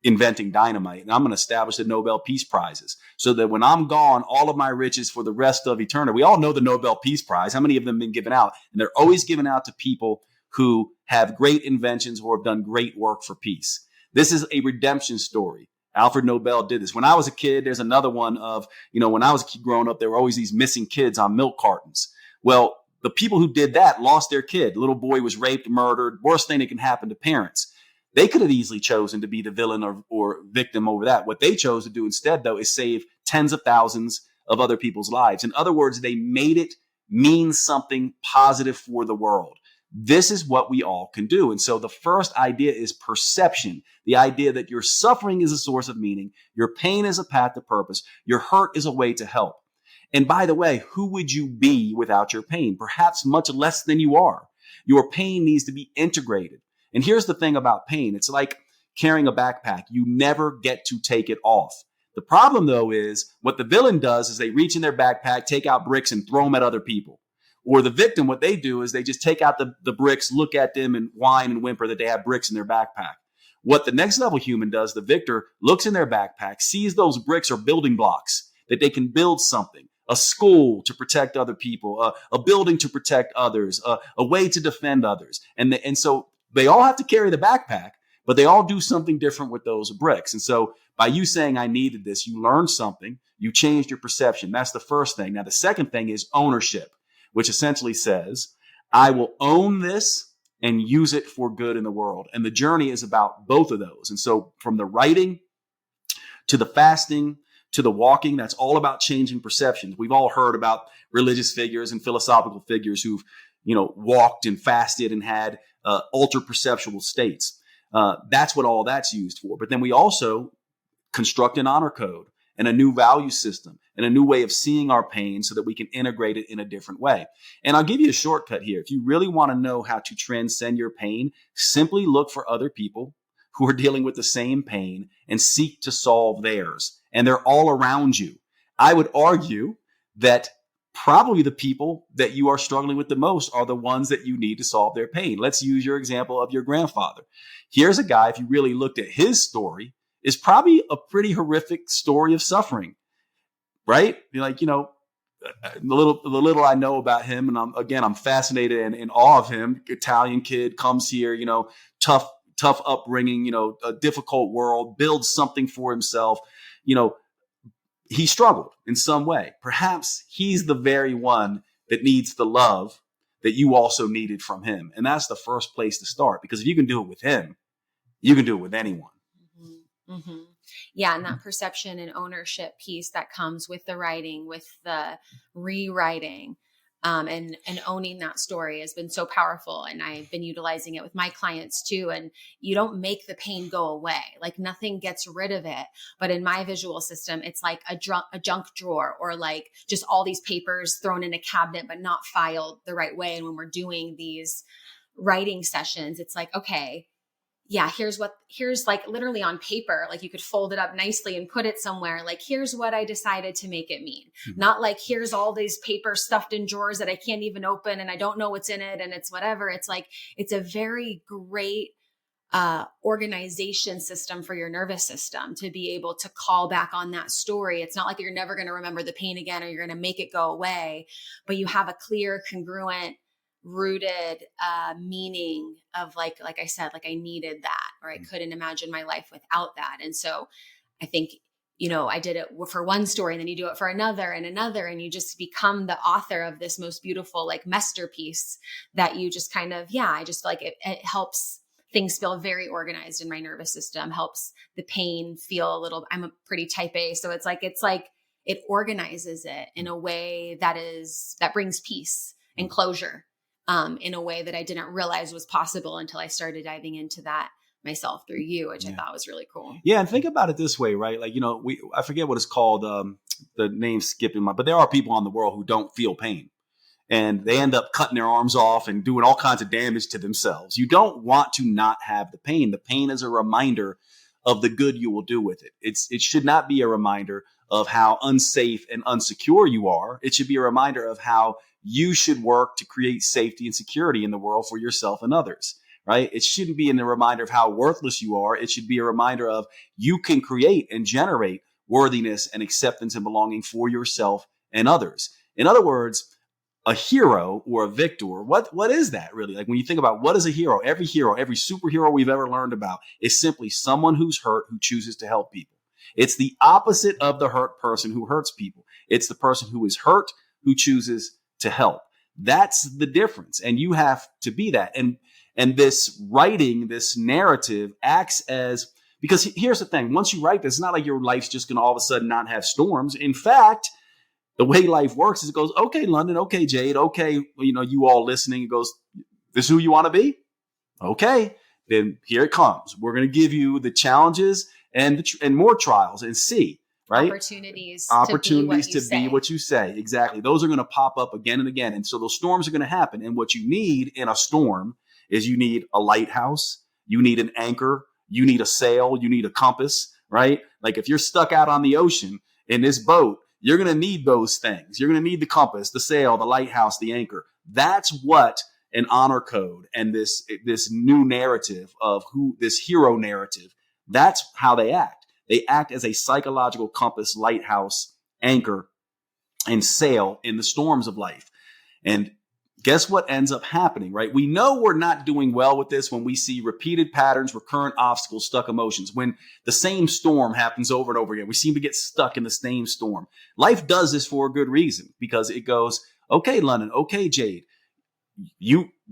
S3: inventing dynamite and I'm going to establish the Nobel Peace Prizes so that when I'm gone, all of my riches for the rest of eternity. We all know the Nobel Peace Prize. How many of them have been given out? And they're always given out to people who have great inventions or have done great work for peace. This is a redemption story. Alfred Nobel did this. When I was a kid, there's another one of, when I was growing up, there were always these missing kids on milk cartons. Well, the people who did that lost their kid. The little boy was raped, murdered, worst thing that can happen to parents. They could have easily chosen to be the villain or victim over that. What they chose to do instead, though, is save tens of thousands of other people's lives. In other words, they made it mean something positive for the world. This is what we all can do. And so the first idea is perception. The idea that your suffering is a source of meaning. Your pain is a path to purpose. Your hurt is a way to help. And by the way, who would you be without your pain? Perhaps much less than you are. Your pain needs to be integrated. And here's the thing about pain. It's like carrying a backpack. You never get to take it off. The problem, though, is what the villain does is they reach in their backpack, take out bricks and throw them at other people. Or the victim, what they do is they just take out the bricks, look at them and whine and whimper that they have bricks in their backpack. What the next level human does, the victor, looks in their backpack, sees those bricks are building blocks, that they can build something, a school to protect other people, a building to protect others, a way to defend others. And so they all have to carry the backpack, but they all do something different with those bricks. And so by you saying, I needed this, you learned something, you changed your perception. That's the first thing. Now, the second thing is ownership, which essentially says, I will own this and use it for good in the world. And the journey is about both of those. And so from the writing to the fasting to the walking, that's all about changing perceptions. We've all heard about religious figures and philosophical figures who've, walked and fasted and had altered perceptual states. That's what all that's used for. But then we also construct an honor code and a new value system and a new way of seeing our pain so that we can integrate it in a different way. And I'll give you a shortcut here. If you really want to know how to transcend your pain, simply look for other people who are dealing with the same pain and seek to solve theirs. And they're all around you. I would argue that probably the people that you are struggling with the most are the ones that you need to solve their pain. Let's use your example of your grandfather. Here's a guy, if you really looked at his story, is probably a pretty horrific story of suffering, right? You're like, the little I know about him, and I'm fascinated and in awe of him. Italian kid comes here, tough upbringing, a difficult world, builds something for himself. He struggled in some way. Perhaps he's the very one that needs the love that you also needed from him. And that's the first place to start, because if you can do it with him, you can do it with anyone.
S2: Mm-hmm. Mm-hmm. Yeah. And that perception and ownership piece that comes with the writing, with the rewriting, and owning that story has been so powerful. And I've been utilizing it with my clients too. And you don't make the pain go away. Like nothing gets rid of it. But in my visual system, it's like a junk drawer, or like just all these papers thrown in a cabinet, but not filed the right way. And when we're doing these writing sessions, it's like, okay, yeah, here's like literally on paper, like you could fold it up nicely and put it somewhere. Like, here's what I decided to make it mean. Mm-hmm. Not like, here's all these papers stuffed in drawers that I can't even open and I don't know what's in it. And it's whatever. It's like, it's a very great organization system for your nervous system to be able to call back on that story. It's not like you're never going to remember the pain again, or you're going to make it go away, but you have a clear, congruent, rooted meaning of like I said, like I needed that, or I couldn't imagine my life without that. And so I think, I did it for one story, and then you do it for another and another, and you just become the author of this most beautiful like masterpiece that you just kind of, I just like it helps things feel very organized in my nervous system, helps the pain feel a little, I'm a pretty type A. So it's like it organizes it in a way that brings peace and closure. In a way that I didn't realize was possible until I started diving into that myself through you, which I thought was really cool.
S3: Yeah. And think about it this way, right? Like, I forget what it's called, the name's skipping but there are people in the world who don't feel pain, and they end up cutting their arms off and doing all kinds of damage to themselves. You don't want to not have the pain. The pain is a reminder of the good you will do with it. It should not be a reminder of how unsafe and unsecure you are. It should be a reminder of how you should work to create safety and security in the world for yourself and others, right? It shouldn't be a reminder of how worthless you are. It should be a reminder of you can create and generate worthiness and acceptance and belonging for yourself and others. In other words, a hero or a victor, what is that really? Like when you think about what is a hero, every superhero we've ever learned about is simply someone who's hurt who chooses to help people. It's the opposite of the hurt person who hurts people. It's the person who is hurt who chooses to help. That's the difference. And you have to be that. And this writing, this narrative acts as, because here's the thing, once you write this, it's not like your life's just going to all of a sudden not have storms. In fact, the way life works is it goes, okay, Lunden, okay, Jade, okay, you all listening, it goes, this is who you want to be? Okay, then here it comes. We're going to give you the challenges and more trials and see. Right?
S2: Opportunities
S3: to be what you say. Exactly. Those are going to pop up again and again. And so those storms are going to happen. And what you need in a storm is you need a lighthouse. You need an anchor. You need a sail. You need a compass, right? Like if you're stuck out on the ocean in this boat, you're going to need those things. You're going to need the compass, the sail, the lighthouse, the anchor. That's what an honor code and this new narrative of this hero narrative, that's how they act. They act as a psychological compass, lighthouse, anchor, and sail in the storms of life. And guess what ends up happening, right? We know we're not doing well with this when we see repeated patterns, recurrent obstacles, stuck emotions. When the same storm happens over and over again, we seem to get stuck in the same storm. Life does this for a good reason, because it goes, okay, Lunden, okay, Jade,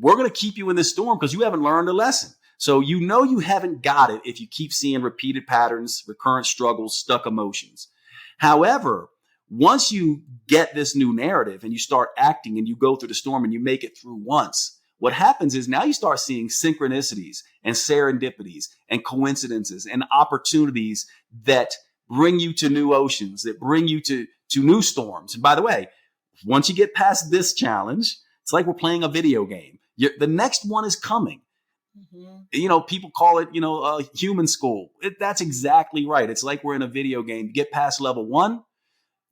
S3: we're going to keep you in this storm because you haven't learned a lesson. So you know you haven't got it if you keep seeing repeated patterns, recurrent struggles, stuck emotions. However, once you get this new narrative and you start acting and you go through the storm and you make it through once, what happens is now you start seeing synchronicities and serendipities and coincidences and opportunities that bring you to new oceans, that bring you to new storms. And by the way, once you get past this challenge, it's like we're playing a video game. The next one is coming. Mm-hmm. People call it, human school. That's exactly right. It's like we're in a video game. You get past level 1,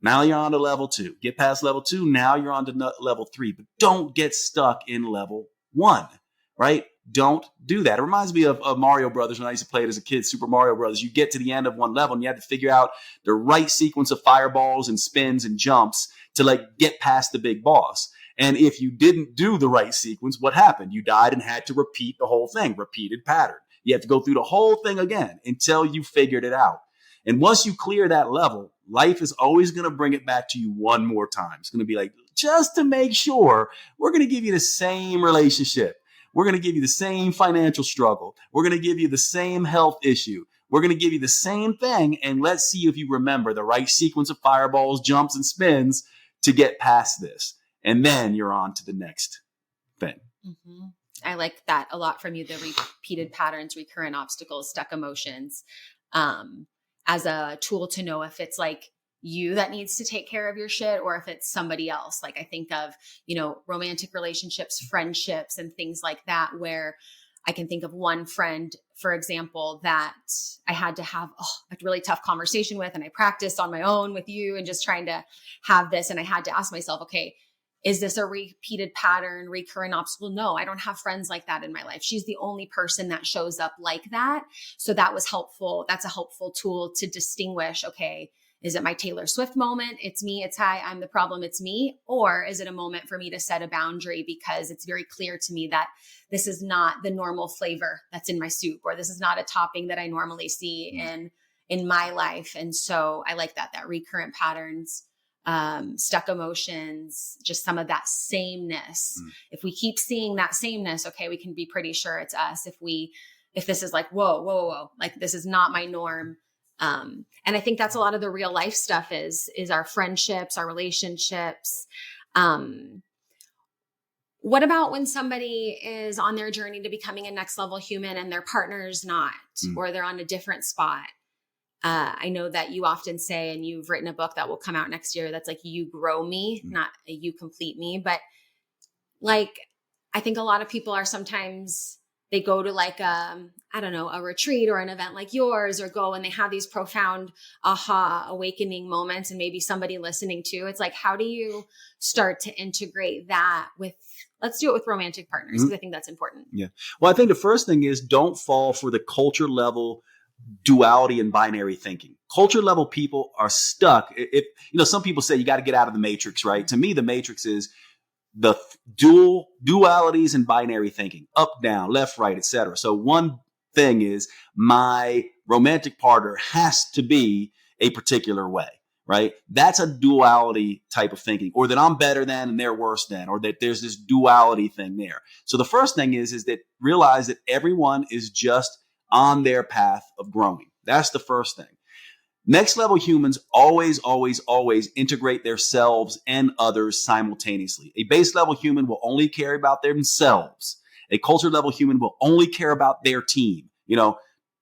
S3: now you're on to level 2. Get past level 2, now you're on to level 3. But don't get stuck in level 1, right? Don't do that. It reminds me of Mario Brothers when I used to play it as a kid, Super Mario Brothers. You get to the end of one level and you have to figure out the right sequence of fireballs and spins and jumps to get past the big boss. And if you didn't do the right sequence, what happened? You died and had to repeat the whole thing, repeated pattern. You have to go through the whole thing again until you figured it out. And once you clear that level, life is always going to bring it back to you one more time. It's going to be like, just to make sure, we're going to give you the same relationship. We're going to give you the same financial struggle. We're going to give you the same health issue. We're going to give you the same thing. And let's see if you remember the right sequence of fireballs, jumps, and spins to get past this. And then you're on to the next thing.
S2: Mm-hmm. I like that a lot from you, the repeated patterns, recurrent obstacles, stuck emotions, as a tool to know if it's you that needs to take care of your shit or if it's somebody else. I think of, romantic relationships, friendships, and things like that, where I can think of one friend, for example, that I had to have a really tough conversation with, and I practiced on my own with you and just trying to have this. And I had to ask myself, okay, is this a repeated pattern, recurrent obstacle? No, I don't have friends like that in my life. She's the only person that shows up like that. So that was helpful. That's a helpful tool to distinguish, okay, is it my Taylor Swift moment? It's me. It's hi, I'm the problem. It's me. Or is it a moment for me to set a boundary because it's very clear to me that this is not the normal flavor that's in my soup, or this is not a topping that I normally see in my life. And so I like that recurrent patterns, stuck emotions, just some of that sameness. If we keep seeing that sameness, okay, we can be pretty sure it's us. If this is whoa, this is not my norm. And I think that's a lot of the real life stuff is our friendships, our relationships. What about when somebody is on their journey to becoming a next level human and their partner's not, or they're on a different spot? I know that you often say, and you've written a book that will come out next year, that's you grow me, not you complete me. But I think a lot of people are sometimes, they go to a retreat or an event like yours, or go and they have these profound aha awakening moments, and maybe somebody listening to, it's how do you start to integrate that with, let's do it with romantic partners, because I think that's important. Yeah.
S3: Well, I think the first thing is don't fall for the culture level duality and binary thinking. Culture level people are stuck. Some people say you got to get out of the matrix, right? To me, the matrix is the dualities and binary thinking, up, down, left, right, etc. So one thing is my romantic partner has to be a particular way, right? That's a duality type of thinking, or that I'm better than and they're worse than, or that there's this duality thing there. So the first thing is that realize that everyone is just on their path of growing. That's the first thing. Next level humans always, always, always integrate themselves and others simultaneously. A base level human will only care about themselves. A culture level human will only care about their team.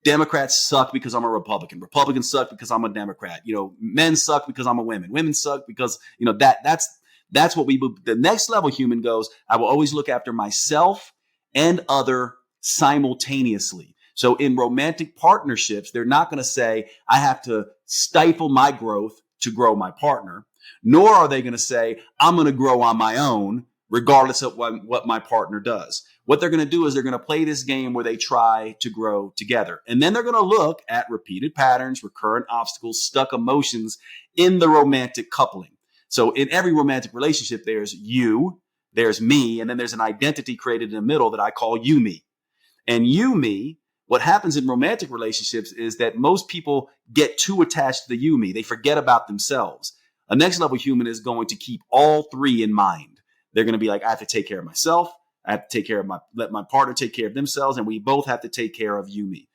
S3: Democrats suck because I'm a Republican. Republicans suck because I'm a Democrat. Men suck because I'm a woman. Women suck because, that's what the next level human goes, I will always look after myself and other simultaneously. So in romantic partnerships, they're not going to say, I have to stifle my growth to grow my partner, nor are they going to say, I'm going to grow on my own, regardless of what my partner does. What they're going to do is they're going to play this game where they try to grow together. And then they're going to look at repeated patterns, recurrent obstacles, stuck emotions in the romantic coupling. So in every romantic relationship, there's you, there's me, and then there's an identity created in the middle that I call you, me. And you, me, what happens in romantic relationships is that most people get too attached to the you, me. They forget about themselves. A next level human is going to keep all three in mind. They're going to be like, I have to take care of myself. I have to take care of let my partner take care of themselves, and we both have to take care of you, me.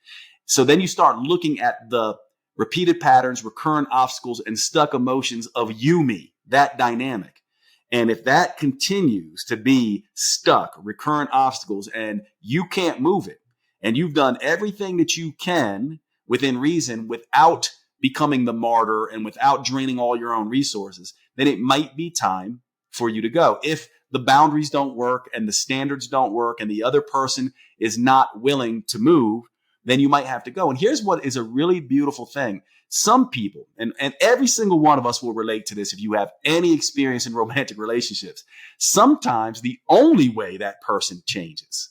S3: So then you start looking at the repeated patterns, recurrent obstacles, and stuck emotions of you, me, that dynamic. And if that continues to be stuck, recurrent obstacles, and you can't move it, and you've done everything that you can within reason without becoming the martyr and without draining all your own resources, then it might be time for you to go. If the boundaries don't work and the standards don't work and the other person is not willing to move, then you might have to go. And here's what is a really beautiful thing. Some people, and every single one of us will relate to this if you have any experience in romantic relationships, sometimes the only way that person changes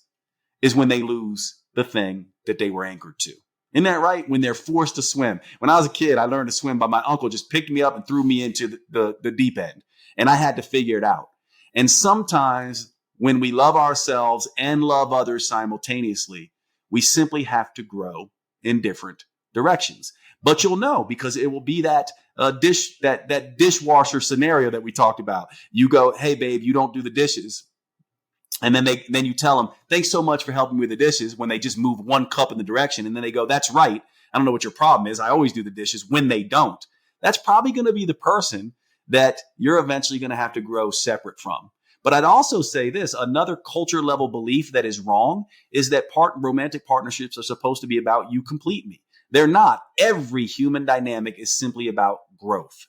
S3: is when they lose the thing that they were anchored to. Isn't that right? When they're forced to swim. When I was a kid, I learned to swim by my uncle just picked me up and threw me into the deep end. And I had to figure it out. And sometimes when we love ourselves and love others simultaneously, we simply have to grow in different directions. But you'll know, because it will be that dishwasher scenario that we talked about. You go, hey, babe, you don't do the dishes. And then you tell them, thanks so much for helping me with the dishes, when they just move one cup in the direction. And then they go, that's right. I don't know what your problem is. I always do the dishes, when they don't. That's probably going to be the person that you're eventually going to have to grow separate from. But I'd also say this, another culture level belief that is wrong is that romantic partnerships are supposed to be about you complete me. They're not. Every human dynamic is simply about growth.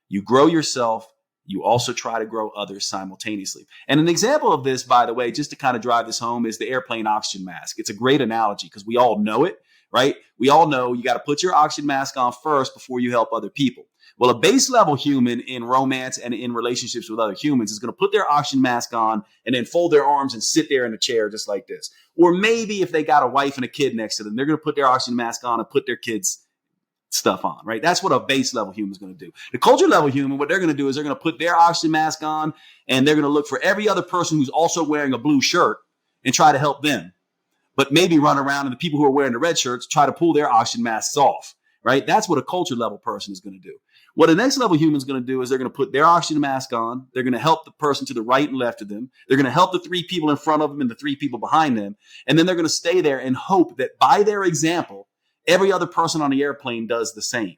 S3: You grow yourself. You also try to grow others simultaneously. And an example of this, by the way, just to kind of drive this home, is the airplane oxygen mask. It's a great analogy because we all know it, right? We all know you got to put your oxygen mask on first before you help other people. Well, a base level human in romance and in relationships with other humans is going to put their oxygen mask on and then fold their arms and sit there in a chair just like this. Or maybe if they got a wife and a kid next to them, they're going to put their oxygen mask on and put their kids' stuff on, right? That's what a base level human is going to do. The culture level human, what they're going to do is they're going to put their oxygen mask on and they're going to look for every other person who's also wearing a blue shirt and try to help them. But maybe run around and the people who are wearing the red shirts try to pull their oxygen masks off, right? That's what a culture level person is going to do. What a next level human is going to do is they're going to put their oxygen mask on. They're going to help the person to the right and left of them. They're going to help the three people in front of them and the three people behind them. And then they're going to stay there and hope that by their example, every other person on the airplane does the same.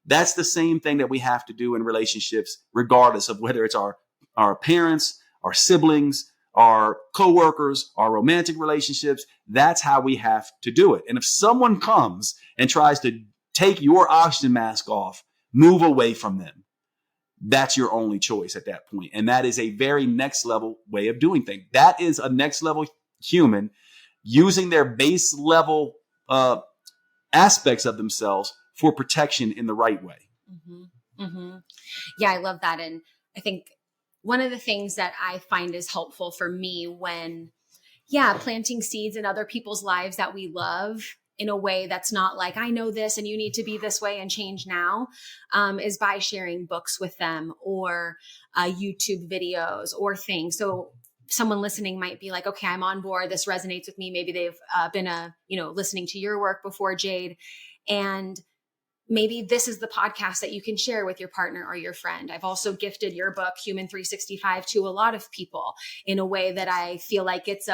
S3: That's the same thing that we have to do in relationships, regardless of whether it's our parents, our siblings, our coworkers, our romantic relationships. That's how we have to do it. And if someone comes and tries to take your oxygen mask off, move away from them. That's your only choice at that point. And that is a very next level way of doing things. That is a next level human using their base level aspects of themselves for protection in the right way.
S2: Mm-hmm. Mm-hmm. Yeah, I love that. And I think one of the things that I find is helpful for me when, planting seeds in other people's lives that we love in a way that's not like, I know this and you need to be this way and change now, is by sharing books with them or YouTube videos or things. So someone listening might be like, okay, I'm on board. This resonates with me. Maybe they've been listening to your work before, Jade. And maybe this is the podcast that you can share with your partner or your friend. I've also gifted your book, Human 365, to a lot of people in a way that I feel like it's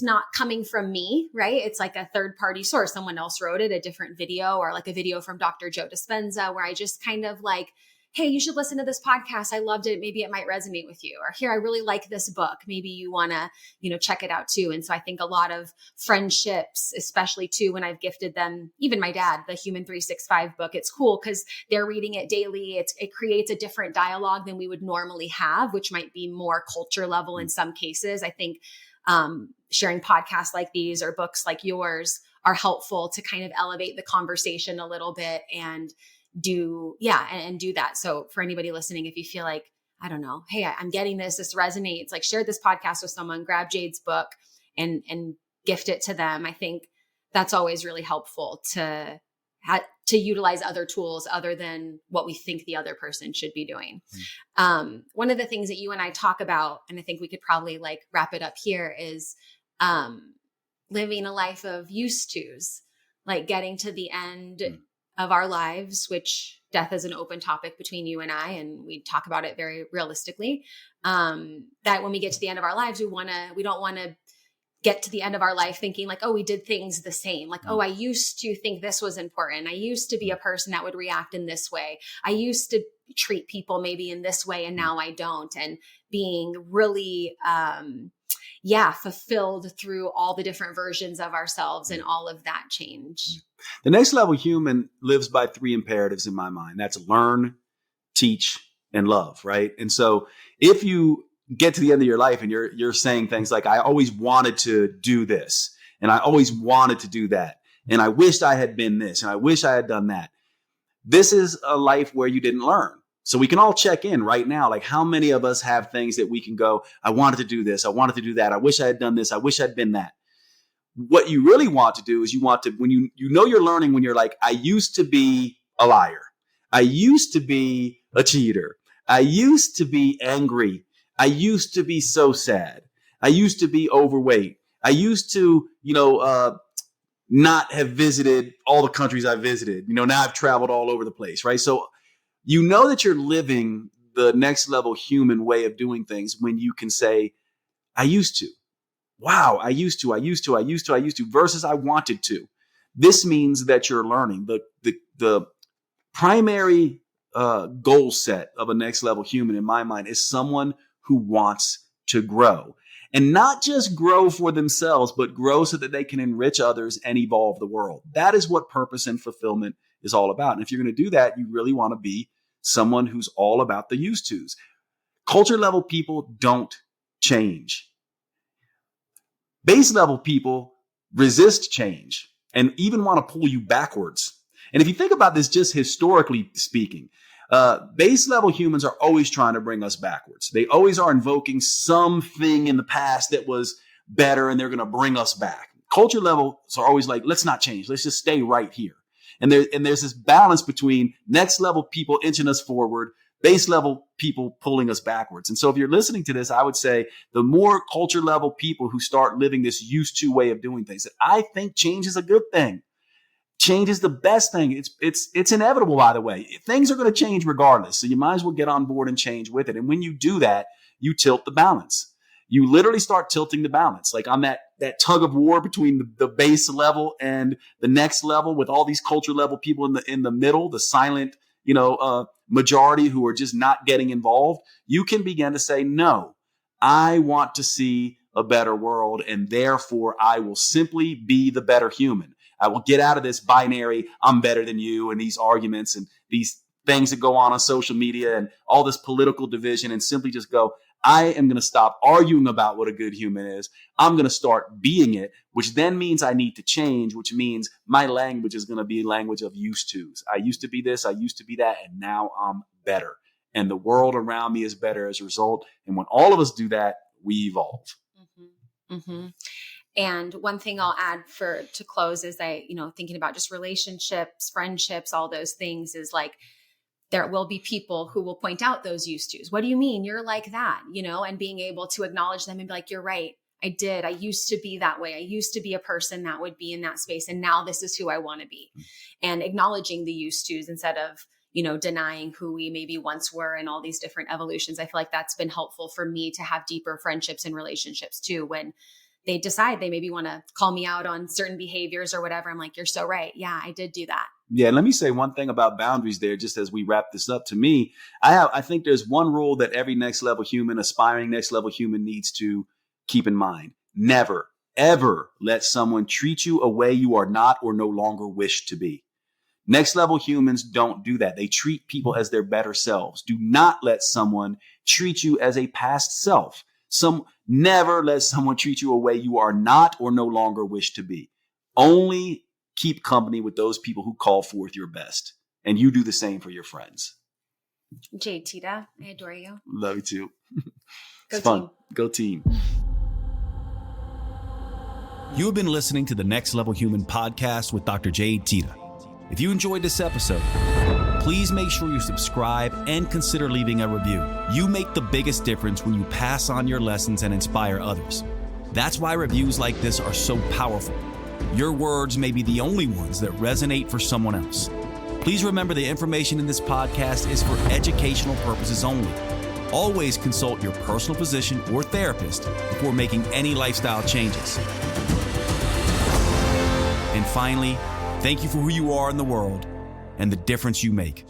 S2: not coming from me, right? It's like a third party source. Someone else wrote it, a different video, or like a video from Dr. Joe Dispenza, where I just kind of like, hey, you should listen to this podcast. I loved it. Maybe it might resonate with you. Or here, I really like this book. Maybe you want to, check it out too. And so I think a lot of friendships, especially too, when I've gifted them, even my dad, the Human 365 book, it's cool because they're reading it daily. It creates a different dialogue than we would normally have, which might be more culture level in some cases. I think sharing podcasts like these or books like yours are helpful to kind of elevate the conversation a little bit and do that. So for anybody listening, if you feel like, I don't know, hey, I'm getting this resonates, like share this podcast with someone, grab Jade's book and gift it to them. I think that's always really helpful to utilize other tools other than what we think the other person should be doing. One of the things that you and I talk about, and I think we could probably like wrap it up here, is living a life of used tos, like getting to the end of our lives, which death is an open topic between you and I, and we talk about it very realistically, that when we get to the end of our lives, we don't want to get to the end of our life thinking like, oh, we did things the same. Like, oh, I used to think this was important. I used to be a person that would react in this way. I used to treat people maybe in this way, and now I don't. And being really, fulfilled through all the different versions of ourselves and all of that change.
S3: The next level human lives by 3 imperatives in my mind. That's learn, teach, and love, right? And so if you get to the end of your life and you're saying things like, I always wanted to do this, and I always wanted to do that, and I wished I had been this, and I wish I had done that. This is a life where you didn't learn. So we can all check in right now. Like, how many of us have things that we can go, I wanted to do this, I wanted to do that, I wish I had done this, I wish I'd been that. What you really want to do is you want to, when you know you're learning, when you're like, I used to be a liar, I used to be a cheater, I used to be angry, I used to be so sad, I used to be overweight, I used to, not have visited all the countries I visited. Now I've traveled all over the place, right? So you know that you're living the next level human way of doing things when you can say, I used to. Wow, I used to, versus I wanted to. This means that you're learning. The primary goal set of a next level human in my mind is someone who wants to grow. And not just grow for themselves, but grow so that they can enrich others and evolve the world. That is what purpose and fulfillment is all about. And if you're going to do that, you really want to be someone who's all about the used tos. Culture level people don't change. Base level people resist change and even want to pull you backwards. And if you think about this, just historically speaking, base level humans are always trying to bring us backwards. They always are invoking something in the past that was better, and they're going to bring us back. Culture levels are always like, let's not change. Let's just stay right here. And there's this balance between next level people inching us forward, base level people pulling us backwards. And so if you're listening to this, I would say the more culture level people who start living this used to way of doing things, that I think change is a good thing. Change is the best thing. It's inevitable, by the way. Things are going to change regardless. So you might as well get on board and change with it. And when you do that, you tilt the balance. You literally start tilting the balance, like on that tug of war between the base level and the next level, with all these culture level people in the middle, the silent, majority who are just not getting involved. You can begin to say, no, I want to see a better world, and therefore I will simply be the better human. I will get out of this binary, I'm better than you, and these arguments and these things that go on social media and all this political division, and simply just go, I am going to stop arguing about what a good human is. I'm going to start being it, which then means I need to change, which means my language is going to be a language of used tos. I used to be this, I used to be that, and now I'm better. And the world around me is better as a result. And when all of us do that, we evolve.
S2: Mm-hmm. Mm-hmm. And one thing I'll add to close is thinking about just relationships, friendships, all those things, is like, there will be people who will point out those used tos. What do you mean? You're like that, and being able to acknowledge them and be like, you're right. I used to be that way. I used to be a person that would be in that space. And now this is who I want to be. And acknowledging the used tos instead of, denying who we maybe once were and all these different evolutions. I feel like that's been helpful for me to have deeper friendships and relationships too, when they decide they maybe want to call me out on certain behaviors or whatever. I'm like, you're so right. Yeah, I did do that.
S3: Yeah. And let me say one thing about boundaries there, just as we wrap this up. To me, I think there's one rule that every next level human, aspiring next level human, needs to keep in mind. Never, ever let someone treat you a way you are not or no longer wish to be. Next level humans don't do that. They treat people as their better selves. Do not let someone treat you as a past self. Never let someone treat you a way you are not or no longer wish to be. Only keep company with those people who call forth your best. And you do the same for your friends.
S2: Jade Teta, I adore you.
S3: Love you too.
S2: It's
S3: fun.
S2: Team.
S3: Go team.
S1: You have been listening to the Next Level Human podcast with Dr. Jade Teta. If you enjoyed this episode, please make sure you subscribe and consider leaving a review. You make the biggest difference when you pass on your lessons and inspire others. That's why reviews like this are so powerful. Your words may be the only ones that resonate for someone else. Please remember the information in this podcast is for educational purposes only. Always consult your personal physician or therapist before making any lifestyle changes. And finally, thank you for who you are in the world and the difference you make.